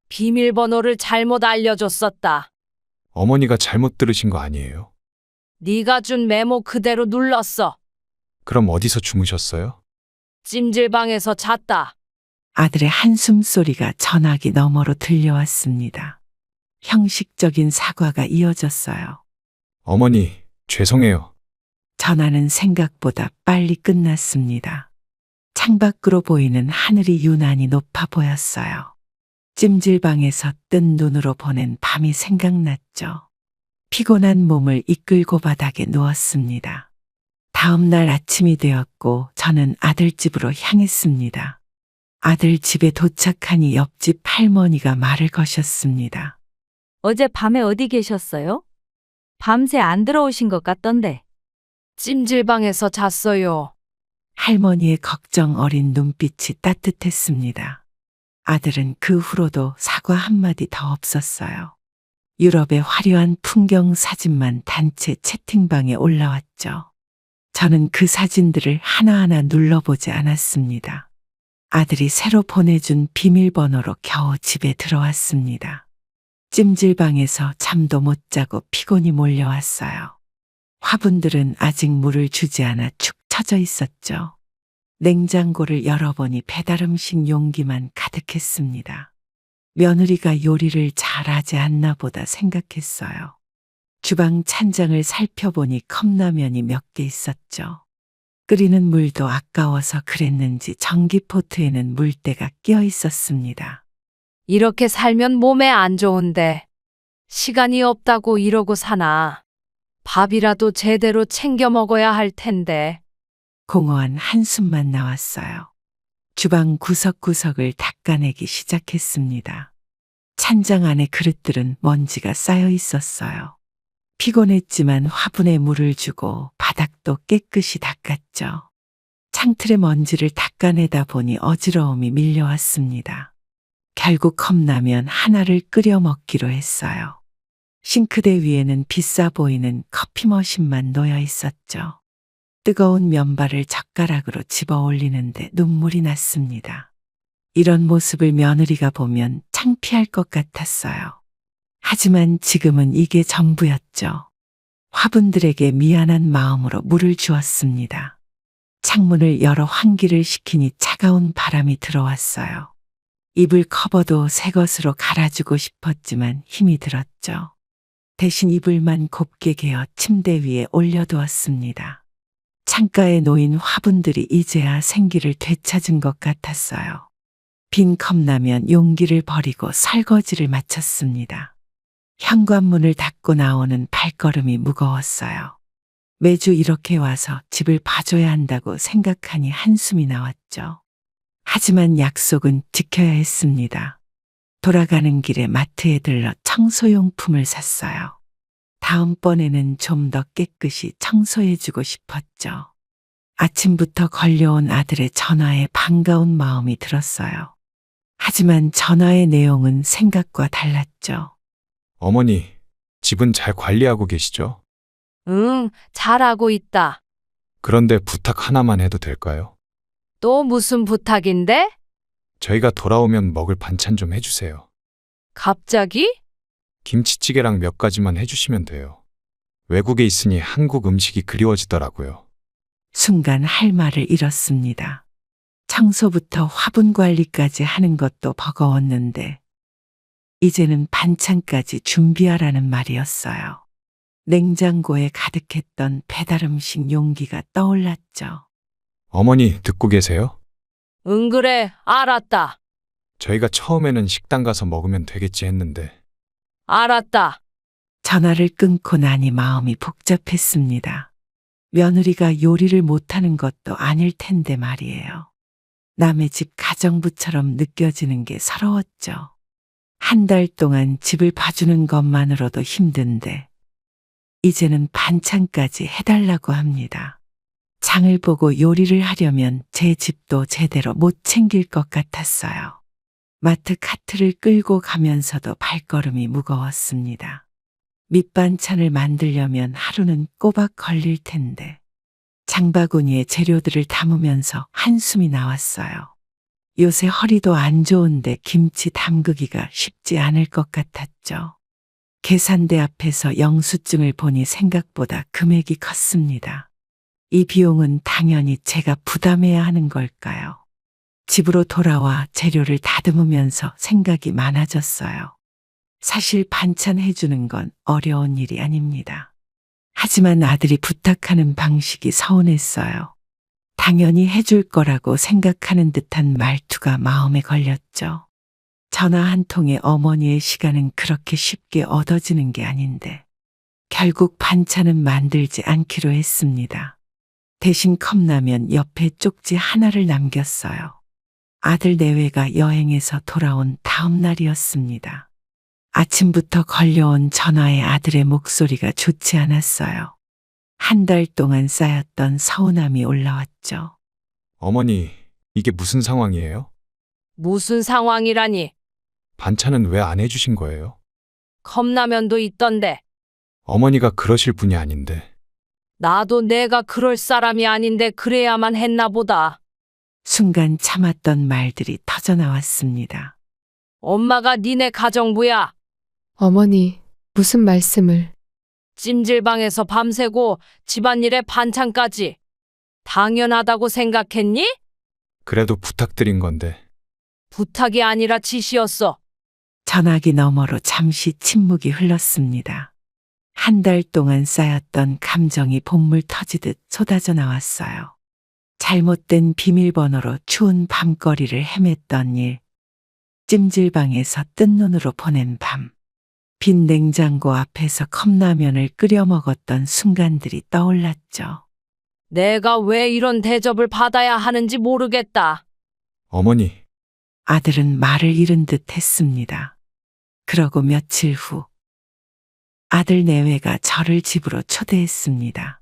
비밀번호를 잘못 알려줬었다. 어머니가 잘못 들으신 거 아니에요? 네가 준 메모 그대로 눌렀어. 그럼 어디서 주무셨어요? 찜질방에서 잤다. 아들의 한숨 소리가 전화기 너머로 들려왔습니다. 형식적인 사과가 이어졌어요. 어머니, 죄송해요. 전화는 생각보다 빨리 끝났습니다. 창밖으로 보이는 하늘이 유난히 높아 보였어요. 찜질방에서 뜬 눈으로 보낸 밤이 생각났죠. 피곤한 몸을 이끌고 바닥에 누웠습니다. 다음 날 아침이 되었고 저는 아들 집으로 향했습니다. 아들 집에 도착하니 옆집 할머니가 말을 거셨습니다. 어제 밤에 어디 계셨어요? 밤새 안 들어오신 것 같던데. 찜질방에서 잤어요. 할머니의 걱정 어린 눈빛이 따뜻했습니다. 아들은 그 후로도 사과 한마디 더 없었어요. 유럽의 화려한 풍경 사진만 단체 채팅방에 올라왔죠. 저는 그 사진들을 하나하나 눌러보지 않았습니다. 아들이 새로 보내준 비밀번호로 겨우 집에 들어왔습니다. 찜질방에서 잠도 못 자고 피곤이 몰려왔어요. 화분들은 아직 물을 주지 않아 축 처져 있었죠. 냉장고를 열어보니 배달음식 용기만 가득했습니다. 며느리가 요리를 잘하지 않나 보다 생각했어요. 주방 찬장을 살펴보니 컵라면이 몇 개 있었죠. 끓이는 물도 아까워서 그랬는지 전기포트에는 물때가 끼어 있었습니다. 이렇게 살면 몸에 안 좋은데. 시간이 없다고 이러고 사나. 밥이라도 제대로 챙겨 먹어야 할 텐데. 공허한 한숨만 나왔어요. 주방 구석구석을 닦아내기 시작했습니다. 찬장 안에 그릇들은 먼지가 쌓여 있었어요. 피곤했지만 화분에 물을 주고 바닥도 깨끗이 닦았죠. 창틀의 먼지를 닦아내다 보니 어지러움이 밀려왔습니다. 결국 컵라면 하나를 끓여 먹기로 했어요. 싱크대 위에는 비싸 보이는 커피 머신만 놓여 있었죠. 뜨거운 면발을 젓가락으로 집어 올리는데 눈물이 났습니다. 이런 모습을 며느리가 보면 창피할 것 같았어요. 하지만 지금은 이게 전부였죠. 화분들에게 미안한 마음으로 물을 주었습니다. 창문을 열어 환기를 시키니 차가운 바람이 들어왔어요. 이불 커버도 새 것으로 갈아주고 싶었지만 힘이 들었죠. 대신 이불만 곱게 개어 침대 위에 올려두었습니다. 창가에 놓인 화분들이 이제야 생기를 되찾은 것 같았어요. 빈 컵라면 용기를 버리고 설거지를 마쳤습니다. 현관문을 닫고 나오는 발걸음이 무거웠어요. 매주 이렇게 와서 집을 봐줘야 한다고 생각하니 한숨이 나왔죠. 하지만 약속은 지켜야 했습니다. 돌아가는 길에 마트에 들러 청소용품을 샀어요. 다음번에는 좀 더 깨끗이 청소해주고 싶었죠. 아침부터 걸려온 아들의 전화에 반가운 마음이 들었어요. 하지만 전화의 내용은 생각과 달랐죠. 어머니, 집은 잘 관리하고 계시죠? 응, 잘하고 있다. 그런데 부탁 하나만 해도 될까요? 또 무슨 부탁인데? 저희가 돌아오면 먹을 반찬 좀 해주세요. 갑자기? 김치찌개랑 몇 가지만 해주시면 돼요. 외국에 있으니 한국 음식이 그리워지더라고요. 순간 할 말을 잃었습니다. 청소부터 화분 관리까지 하는 것도 버거웠는데 이제는 반찬까지 준비하라는 말이었어요. 냉장고에 가득했던 배달음식 용기가 떠올랐죠. 어머니, 듣고 계세요? 응, 그래, 알았다. 저희가 처음에는 식당 가서 먹으면 되겠지 했는데 알았다. 전화를 끊고 나니 마음이 복잡했습니다. 며느리가 요리를 못하는 것도 아닐 텐데 말이에요. 남의 집 가정부처럼 느껴지는 게 서러웠죠. 한 달 동안 집을 봐주는 것만으로도 힘든데 이제는 반찬까지 해달라고 합니다. 장을 보고 요리를 하려면 제 집도 제대로 못 챙길 것 같았어요. 마트 카트를 끌고 가면서도 발걸음이 무거웠습니다. 밑반찬을 만들려면 하루는 꼬박 걸릴 텐데 장바구니에 재료들을 담으면서 한숨이 나왔어요. 요새 허리도 안 좋은데 김치 담그기가 쉽지 않을 것 같았죠. 계산대 앞에서 영수증을 보니 생각보다 금액이 컸습니다. 이 비용은 당연히 제가 부담해야 하는 걸까요? 집으로 돌아와 재료를 다듬으면서 생각이 많아졌어요. 사실 반찬 해주는 건 어려운 일이 아닙니다. 하지만 아들이 부탁하는 방식이 서운했어요. 당연히 해줄 거라고 생각하는 듯한 말투가 마음에 걸렸죠. 전화 한 통에 어머니의 시간은 그렇게 쉽게 얻어지는 게 아닌데 결국 반찬은 만들지 않기로 했습니다. 대신 컵라면 옆에 쪽지 하나를 남겼어요. 아들 내외가 여행에서 돌아온 다음 날이었습니다. 아침부터 걸려온 전화에 아들의 목소리가 좋지 않았어요. 한 달 동안 쌓였던 서운함이 올라왔죠. 어머니, 이게 무슨 상황이에요? 무슨 상황이라니? 반찬은 왜 안 해주신 거예요? 컵라면도 있던데. 어머니가 그러실 분이 아닌데. 나도 내가 그럴 사람이 아닌데 그래야만 했나 보다. 순간 참았던 말들이 터져나왔습니다. 엄마가 니네 가정부야. 어머니, 무슨 말씀을. 찜질방에서 밤새고 집안일에 반찬까지. 당연하다고 생각했니? 그래도 부탁드린 건데. 부탁이 아니라 지시였어. 전화기 너머로 잠시 침묵이 흘렀습니다. 한 달 동안 쌓였던 감정이 복물 터지듯 쏟아져 나왔어요. 잘못된 비밀번호로 추운 밤거리를 헤맸던 일, 찜질방에서 뜬 눈으로 보낸 밤, 빈 냉장고 앞에서 컵라면을 끓여 먹었던 순간들이 떠올랐죠. 내가 왜 이런 대접을 받아야 하는지 모르겠다. 어머니, 아들은 말을 잃은 듯 했습니다. 그러고 며칠 후 아들 내외가 저를 집으로 초대했습니다.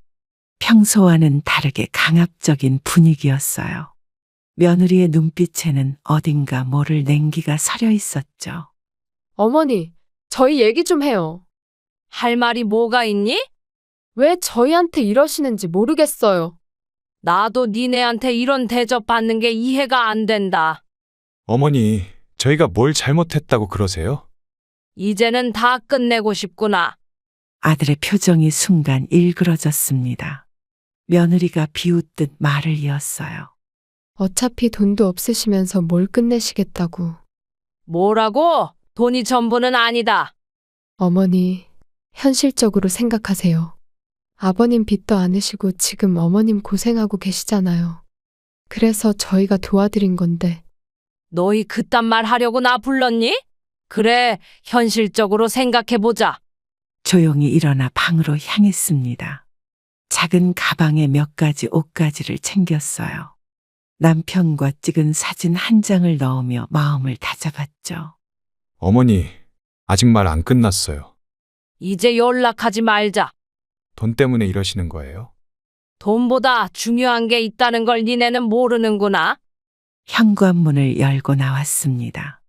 평소와는 다르게 강압적인 분위기였어요. 며느리의 눈빛에는 어딘가 모를 냉기가 서려 있었죠. 어머니, 저희 얘기 좀 해요. 할 말이 뭐가 있니? 왜 저희한테 이러시는지 모르겠어요. 나도 니네한테 이런 대접 받는 게 이해가 안 된다. 어머니, 저희가 뭘 잘못했다고 그러세요? 이제는 다 끝내고 싶구나. 아들의 표정이 순간 일그러졌습니다. 며느리가 비웃듯 말을 이었어요. 어차피 돈도 없으시면서 뭘 끝내시겠다고. 뭐라고? 돈이 전부는 아니다. 어머니, 현실적으로 생각하세요. 아버님 빚도 않으시고 지금 어머님 고생하고 계시잖아요. 그래서 저희가 도와드린 건데. 너희 그딴 말 하려고 나 불렀니? 그래, 현실적으로 생각해보자. 조용히 일어나 방으로 향했습니다. 작은 가방에 몇 가지 옷가지를 챙겼어요. 남편과 찍은 사진 한 장을 넣으며 마음을 다잡았죠. 어머니, 아직 말 안 끝났어요. 이제 연락하지 말자. 돈 때문에 이러시는 거예요? 돈보다 중요한 게 있다는 걸 니네는 모르는구나. 현관문을 열고 나왔습니다.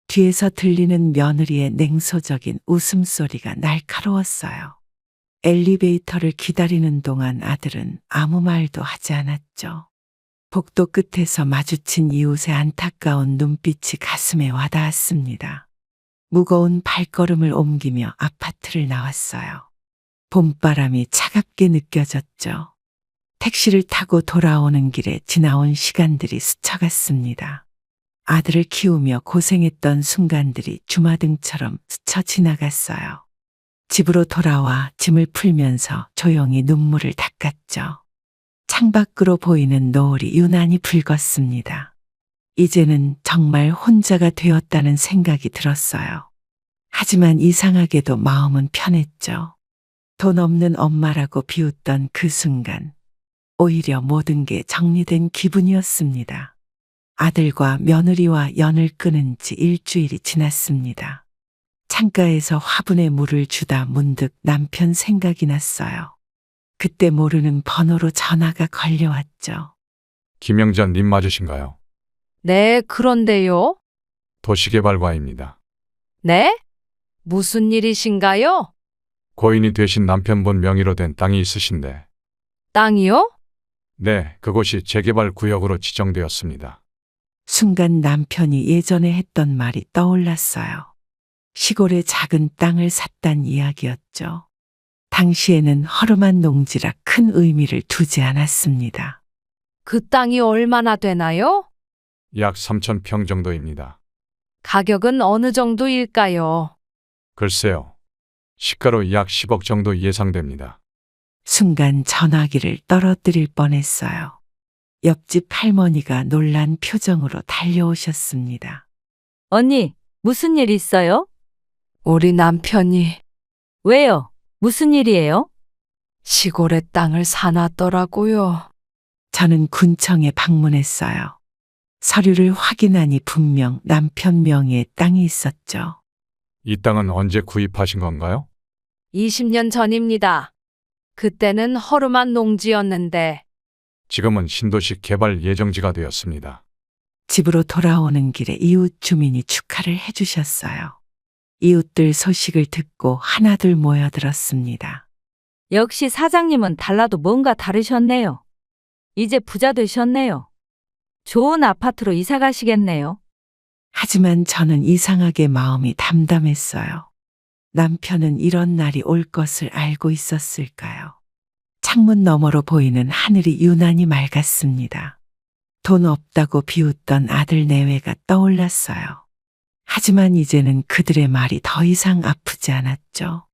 뒤에서 들리는 며느리의 냉소적인 웃음소리가 날카로웠어요. 엘리베이터를 기다리는 동안 아들은 아무 말도 하지 않았죠. 복도 끝에서 마주친 이웃의 안타까운 눈빛이 가슴에 와닿았습니다. 무거운 발걸음을 옮기며 아파트를 나왔어요. 봄바람이 차갑게 느껴졌죠. 택시를 타고 돌아오는 길에 지나온 시간들이 스쳐갔습니다. 아들을 키우며 고생했던 순간들이 주마등처럼 스쳐 지나갔어요. 집으로 돌아와 짐을 풀면서 조용히 눈물을 닦았죠. 창밖으로 보이는 노을이 유난히 붉었습니다. 이제는 정말 혼자가 되었다는 생각이 들었어요. 하지만 이상하게도 마음은 편했죠. 돈 없는 엄마라고 비웃던 그 순간, 오히려 모든 게 정리된 기분이었습니다. 아들과 며느리와 연을 끊은 지 일주일이 지났습니다. 창가에서 화분에 물을 주다 문득 남편 생각이 났어요. 그때 모르는 번호로 전화가 걸려왔죠. 김영전 님 맞으신가요? 네, 그런데요. 도시개발과입니다. 네? 무슨 일이신가요? 고인이 되신 남편분 명의로 된 땅이 있으신데, 땅이요? 네, 그곳이 재개발 구역으로 지정되었습니다. 순간 남편이 예전에 했던 말이 떠올랐어요. 시골에 작은 땅을 샀단 이야기였죠. 당시에는 허름한 농지라 큰 의미를 두지 않았습니다. 그 땅이 얼마나 되나요? 약 3,000평 정도입니다. 가격은 어느 정도일까요? 글쎄요. 시가로 약 10억 정도 예상됩니다. 순간 전화기를 떨어뜨릴 뻔했어요. 옆집 할머니가 놀란 표정으로 달려오셨습니다. 언니, 무슨 일 있어요? 우리 남편이 왜요? 무슨 일이에요? 시골에 땅을 사놨더라고요. 저는 군청에 방문했어요. 서류를 확인하니 분명 남편 명의의 땅이 있었죠. 이 땅은 언제 구입하신 건가요? 20년 전입니다. 그때는 허름한 농지였는데 지금은 신도시 개발 예정지가 되었습니다. 집으로 돌아오는 길에 이웃 주민이 축하를 해주셨어요. 이웃들 소식을 듣고 하나둘 모여들었습니다. 역시 사장님은 달라도 뭔가 다르셨네요. 이제 부자 되셨네요. 좋은 아파트로 이사 가시겠네요. 하지만 저는 이상하게 마음이 담담했어요. 남편은 이런 날이 올 것을 알고 있었을까요? 창문 너머로 보이는 하늘이 유난히 맑았습니다. 돈 없다고 비웃던 아들 내외가 떠올랐어요. 하지만 이제는 그들의 말이 더 이상 아프지 않았죠.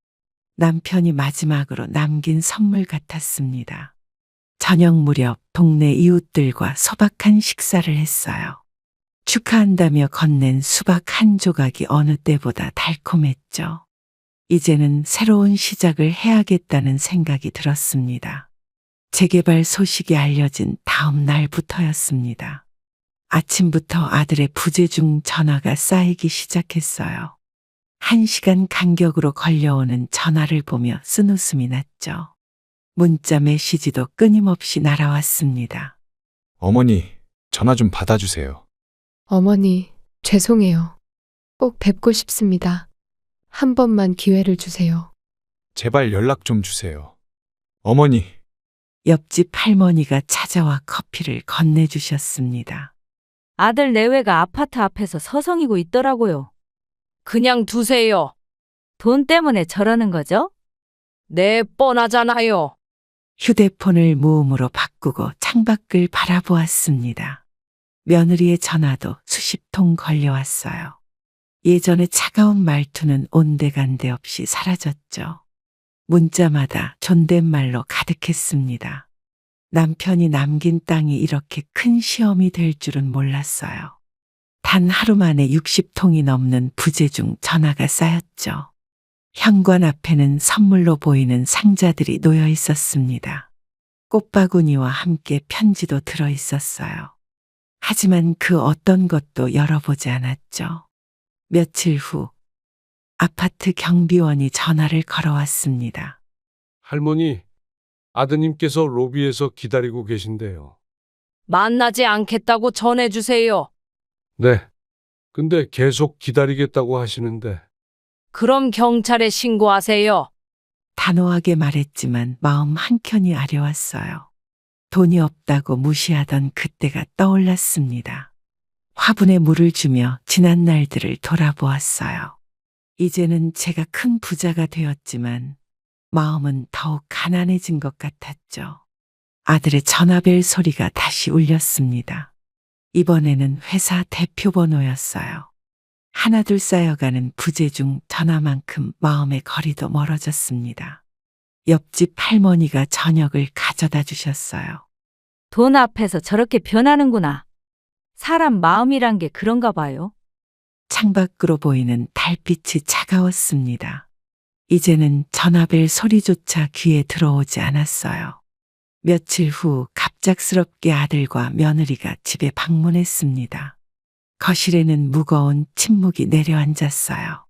남편이 마지막으로 남긴 선물 같았습니다. 저녁 무렵 동네 이웃들과 소박한 식사를 했어요. 축하한다며 건넨 수박 한 조각이 어느 때보다 달콤했죠. 이제는 새로운 시작을 해야겠다는 생각이 들었습니다. 재개발 소식이 알려진 다음 날부터였습니다. 아침부터 아들의 부재중 전화가 쌓이기 시작했어요. 1시간 간격으로 걸려오는 전화를 보며 쓴웃음이 났죠. 문자 메시지도 끊임없이 날아왔습니다. 어머니, 전화 좀 받아주세요. 어머니, 죄송해요. 꼭 뵙고 싶습니다. 한 번만 기회를 주세요. 제발 연락 좀 주세요. 어머니, 옆집 할머니가 찾아와 커피를 건네주셨습니다. 아들 내외가 아파트 앞에서 서성이고 있더라고요. 그냥 두세요. 돈 때문에 저러는 거죠? 네, 뻔하잖아요. 휴대폰을 무음으로 바꾸고 창밖을 바라보았습니다. 며느리의 전화도 수십 통 걸려왔어요. 예전의 차가운 말투는 온데간데 없이 사라졌죠. 문자마다 존댓말로 가득했습니다. 남편이 남긴 땅이 이렇게 큰 시험이 될 줄은 몰랐어요. 단 하루 만에 60통이 넘는 부재중 전화가 쌓였죠. 현관 앞에는 선물로 보이는 상자들이 놓여 있었습니다. 꽃바구니와 함께 편지도 들어 있었어요. 하지만 그 어떤 것도 열어보지 않았죠. 며칠 후 아파트 경비원이 전화를 걸어왔습니다. 할머니, 아드님께서 로비에서 기다리고 계신데요. 만나지 않겠다고 전해주세요. 네. 근데 계속 기다리겠다고 하시는데. 그럼 경찰에 신고하세요. 단호하게 말했지만 마음 한켠이 아려왔어요. 돈이 없다고 무시하던 그때가 떠올랐습니다. 화분에 물을 주며 지난 날들을 돌아보았어요. 이제는 제가 큰 부자가 되었지만 마음은 더욱 가난해진 것 같았죠. 아들의 전화벨 소리가 다시 울렸습니다. 이번에는 회사 대표 번호였어요. 하나둘 쌓여가는 부재중 전화만큼 마음의 거리도 멀어졌습니다. 옆집 할머니가 저녁을 가져다 주셨어요. 돈 앞에서 저렇게 변하는구나. 사람 마음이란 게 그런가 봐요. 창밖으로 보이는 달빛이 차가웠습니다. 이제는 전화벨 소리조차 귀에 들어오지 않았어요. 며칠 후 갑작스럽게 아들과 며느리가 집에 방문했습니다. 거실에는 무거운 침묵이 내려앉았어요.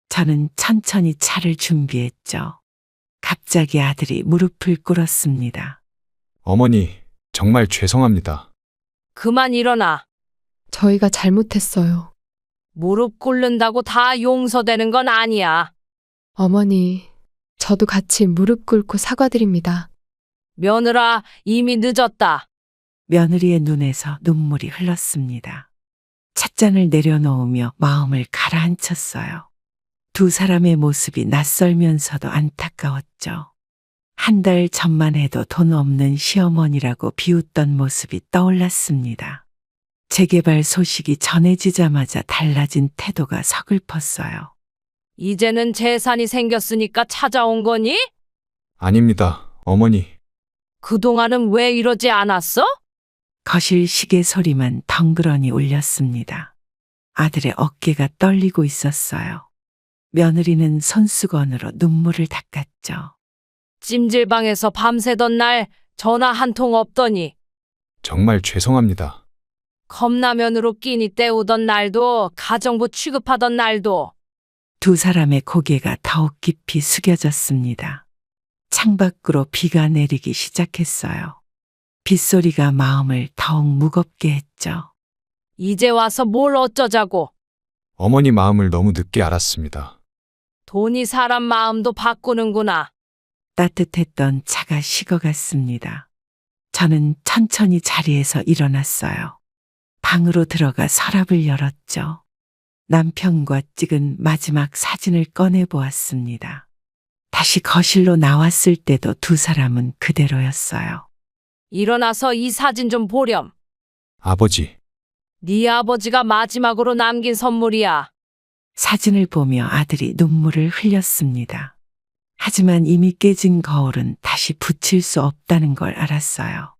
저는 천천히 차를 준비했죠. 갑자기 아들이 무릎을 꿇었습니다. 어머니, 정말 죄송합니다. 그만 일어나. 저희가 잘못했어요. 무릎 꿇는다고 다 용서되는 건 아니야. 어머니, 저도 같이 무릎 꿇고 사과드립니다. 며느라, 이미 늦었다. 며느리의 눈에서 눈물이 흘렀습니다. 찻잔을 내려놓으며 마음을 가라앉혔어요. 두 사람의 모습이 낯설면서도 안타까웠죠. 한 달 전만 해도 돈 없는 시어머니라고 비웃던 모습이 떠올랐습니다. 재개발 소식이 전해지자마자 달라진 태도가 서글펐어요. 이제는 재산이 생겼으니까 찾아온 거니? 아닙니다, 어머니. 그동안은 왜 이러지 않았어? 거실 시계 소리만 덩그러니 울렸습니다. 아들의 어깨가 떨리고 있었어요. 며느리는 손수건으로 눈물을 닦았죠. 찜질방에서 밤새던 날 전화 한 통 없더니 정말 죄송합니다. 컵라면으로 끼니 때우던 날도, 가정부 취급하던 날도. 두 사람의 고개가 더욱 깊이 숙여졌습니다. 창밖으로 비가 내리기 시작했어요. 빗소리가 마음을 더욱 무겁게 했죠. 이제 와서 뭘 어쩌자고. 어머니 마음을 너무 늦게 알았습니다. 돈이 사람 마음도 바꾸는구나. 따뜻했던 차가 식어갔습니다. 저는 천천히 자리에서 일어났어요. 방으로 들어가 서랍을 열었죠. 남편과 찍은 마지막 사진을 꺼내 보았습니다. 다시 거실로 나왔을 때도 두 사람은 그대로였어요. 일어나서 이 사진 좀 보렴. 아버지, 네 아버지가 마지막으로 남긴 선물이야. 사진을 보며 아들이 눈물을 흘렸습니다. 하지만 이미 깨진 거울은 다시 붙일 수 없다는 걸 알았어요.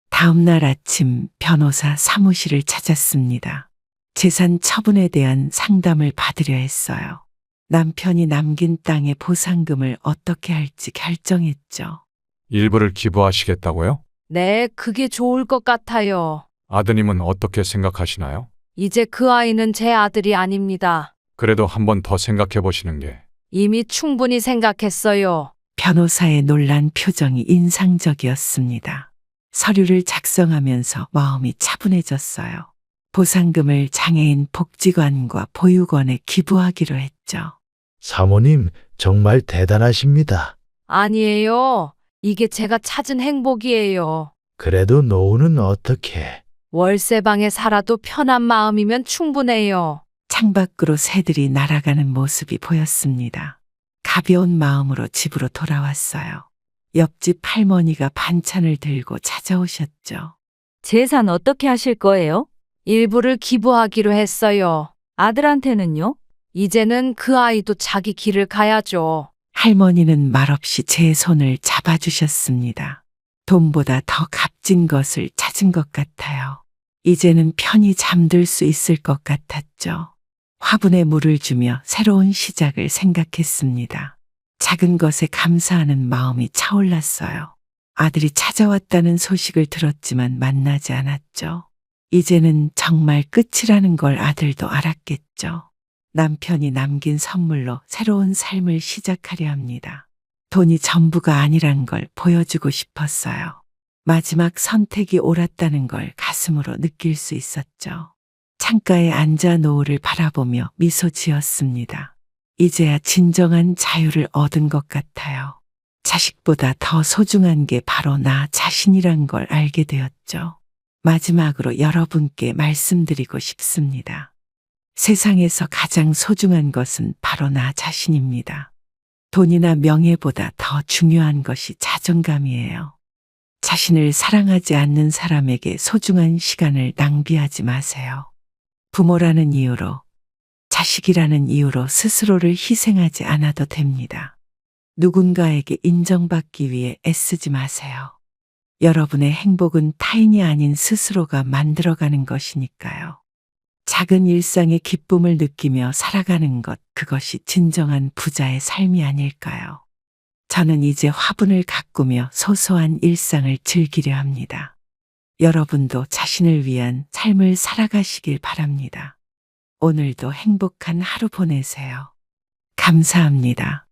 다음 날 아침 변호사 사무실을 찾았습니다. 재산 처분에 대한 상담을 받으려 했어요. 남편이 남긴 땅의 보상금을 어떻게 할지 결정했죠. 일부를 기부하시겠다고요? 네, 그게 좋을 것 같아요. 아드님은 어떻게 생각하시나요? 이제 그 아이는 제 아들이 아닙니다. 그래도 한 번 더 생각해 보시는 게 이미 충분히 생각했어요. 변호사의 놀란 표정이 인상적이었습니다. 서류를 작성하면서 마음이 차분해졌어요. 보상금을 장애인 복지관과 보육원에 기부하기로 했죠. 사모님, 정말 대단하십니다. 아니에요. 이게 제가 찾은 행복이에요. 그래도 노후는 어떻게? 월세방에 살아도 편한 마음이면 충분해요. 창밖으로 새들이 날아가는 모습이 보였습니다. 가벼운 마음으로 집으로 돌아왔어요. 옆집 할머니가 반찬을 들고 찾아오셨죠. 재산 어떻게 하실 거예요? 일부를 기부하기로 했어요. 아들한테는요? 이제는 그 아이도 자기 길을 가야죠. 할머니는 말없이 제 손을 잡아주셨습니다. 돈보다 더 값진 것을 찾은 것 같아요. 이제는 편히 잠들 수 있을 것 같았죠. 화분에 물을 주며 새로운 시작을 생각했습니다. 작은 것에 감사하는 마음이 차올랐어요. 아들이 찾아왔다는 소식을 들었지만 만나지 않았죠. 이제는 정말 끝이라는 걸 아들도 알았겠죠. 남편이 남긴 선물로 새로운 삶을 시작하려 합니다. 돈이 전부가 아니란 걸 보여주고 싶었어요. 마지막 선택이 옳았다는 걸 가슴으로 느낄 수 있었죠. 창가에 앉아 노을을 바라보며 미소 지었습니다. 이제야 진정한 자유를 얻은 것 같아요. 자식보다 더 소중한 게 바로 나 자신이란 걸 알게 되었죠. 마지막으로 여러분께 말씀드리고 싶습니다. 세상에서 가장 소중한 것은 바로 나 자신입니다. 돈이나 명예보다 더 중요한 것이 자존감이에요. 자신을 사랑하지 않는 사람에게 소중한 시간을 낭비하지 마세요. 부모라는 이유로, 자식이라는 이유로 스스로를 희생하지 않아도 됩니다. 누군가에게 인정받기 위해 애쓰지 마세요. 여러분의 행복은 타인이 아닌 스스로가 만들어가는 것이니까요. 작은 일상의 기쁨을 느끼며 살아가는 것, 그것이 진정한 부자의 삶이 아닐까요? 저는 이제 화분을 가꾸며 소소한 일상을 즐기려 합니다. 여러분도 자신을 위한 삶을 살아가시길 바랍니다. 오늘도 행복한 하루 보내세요. 감사합니다.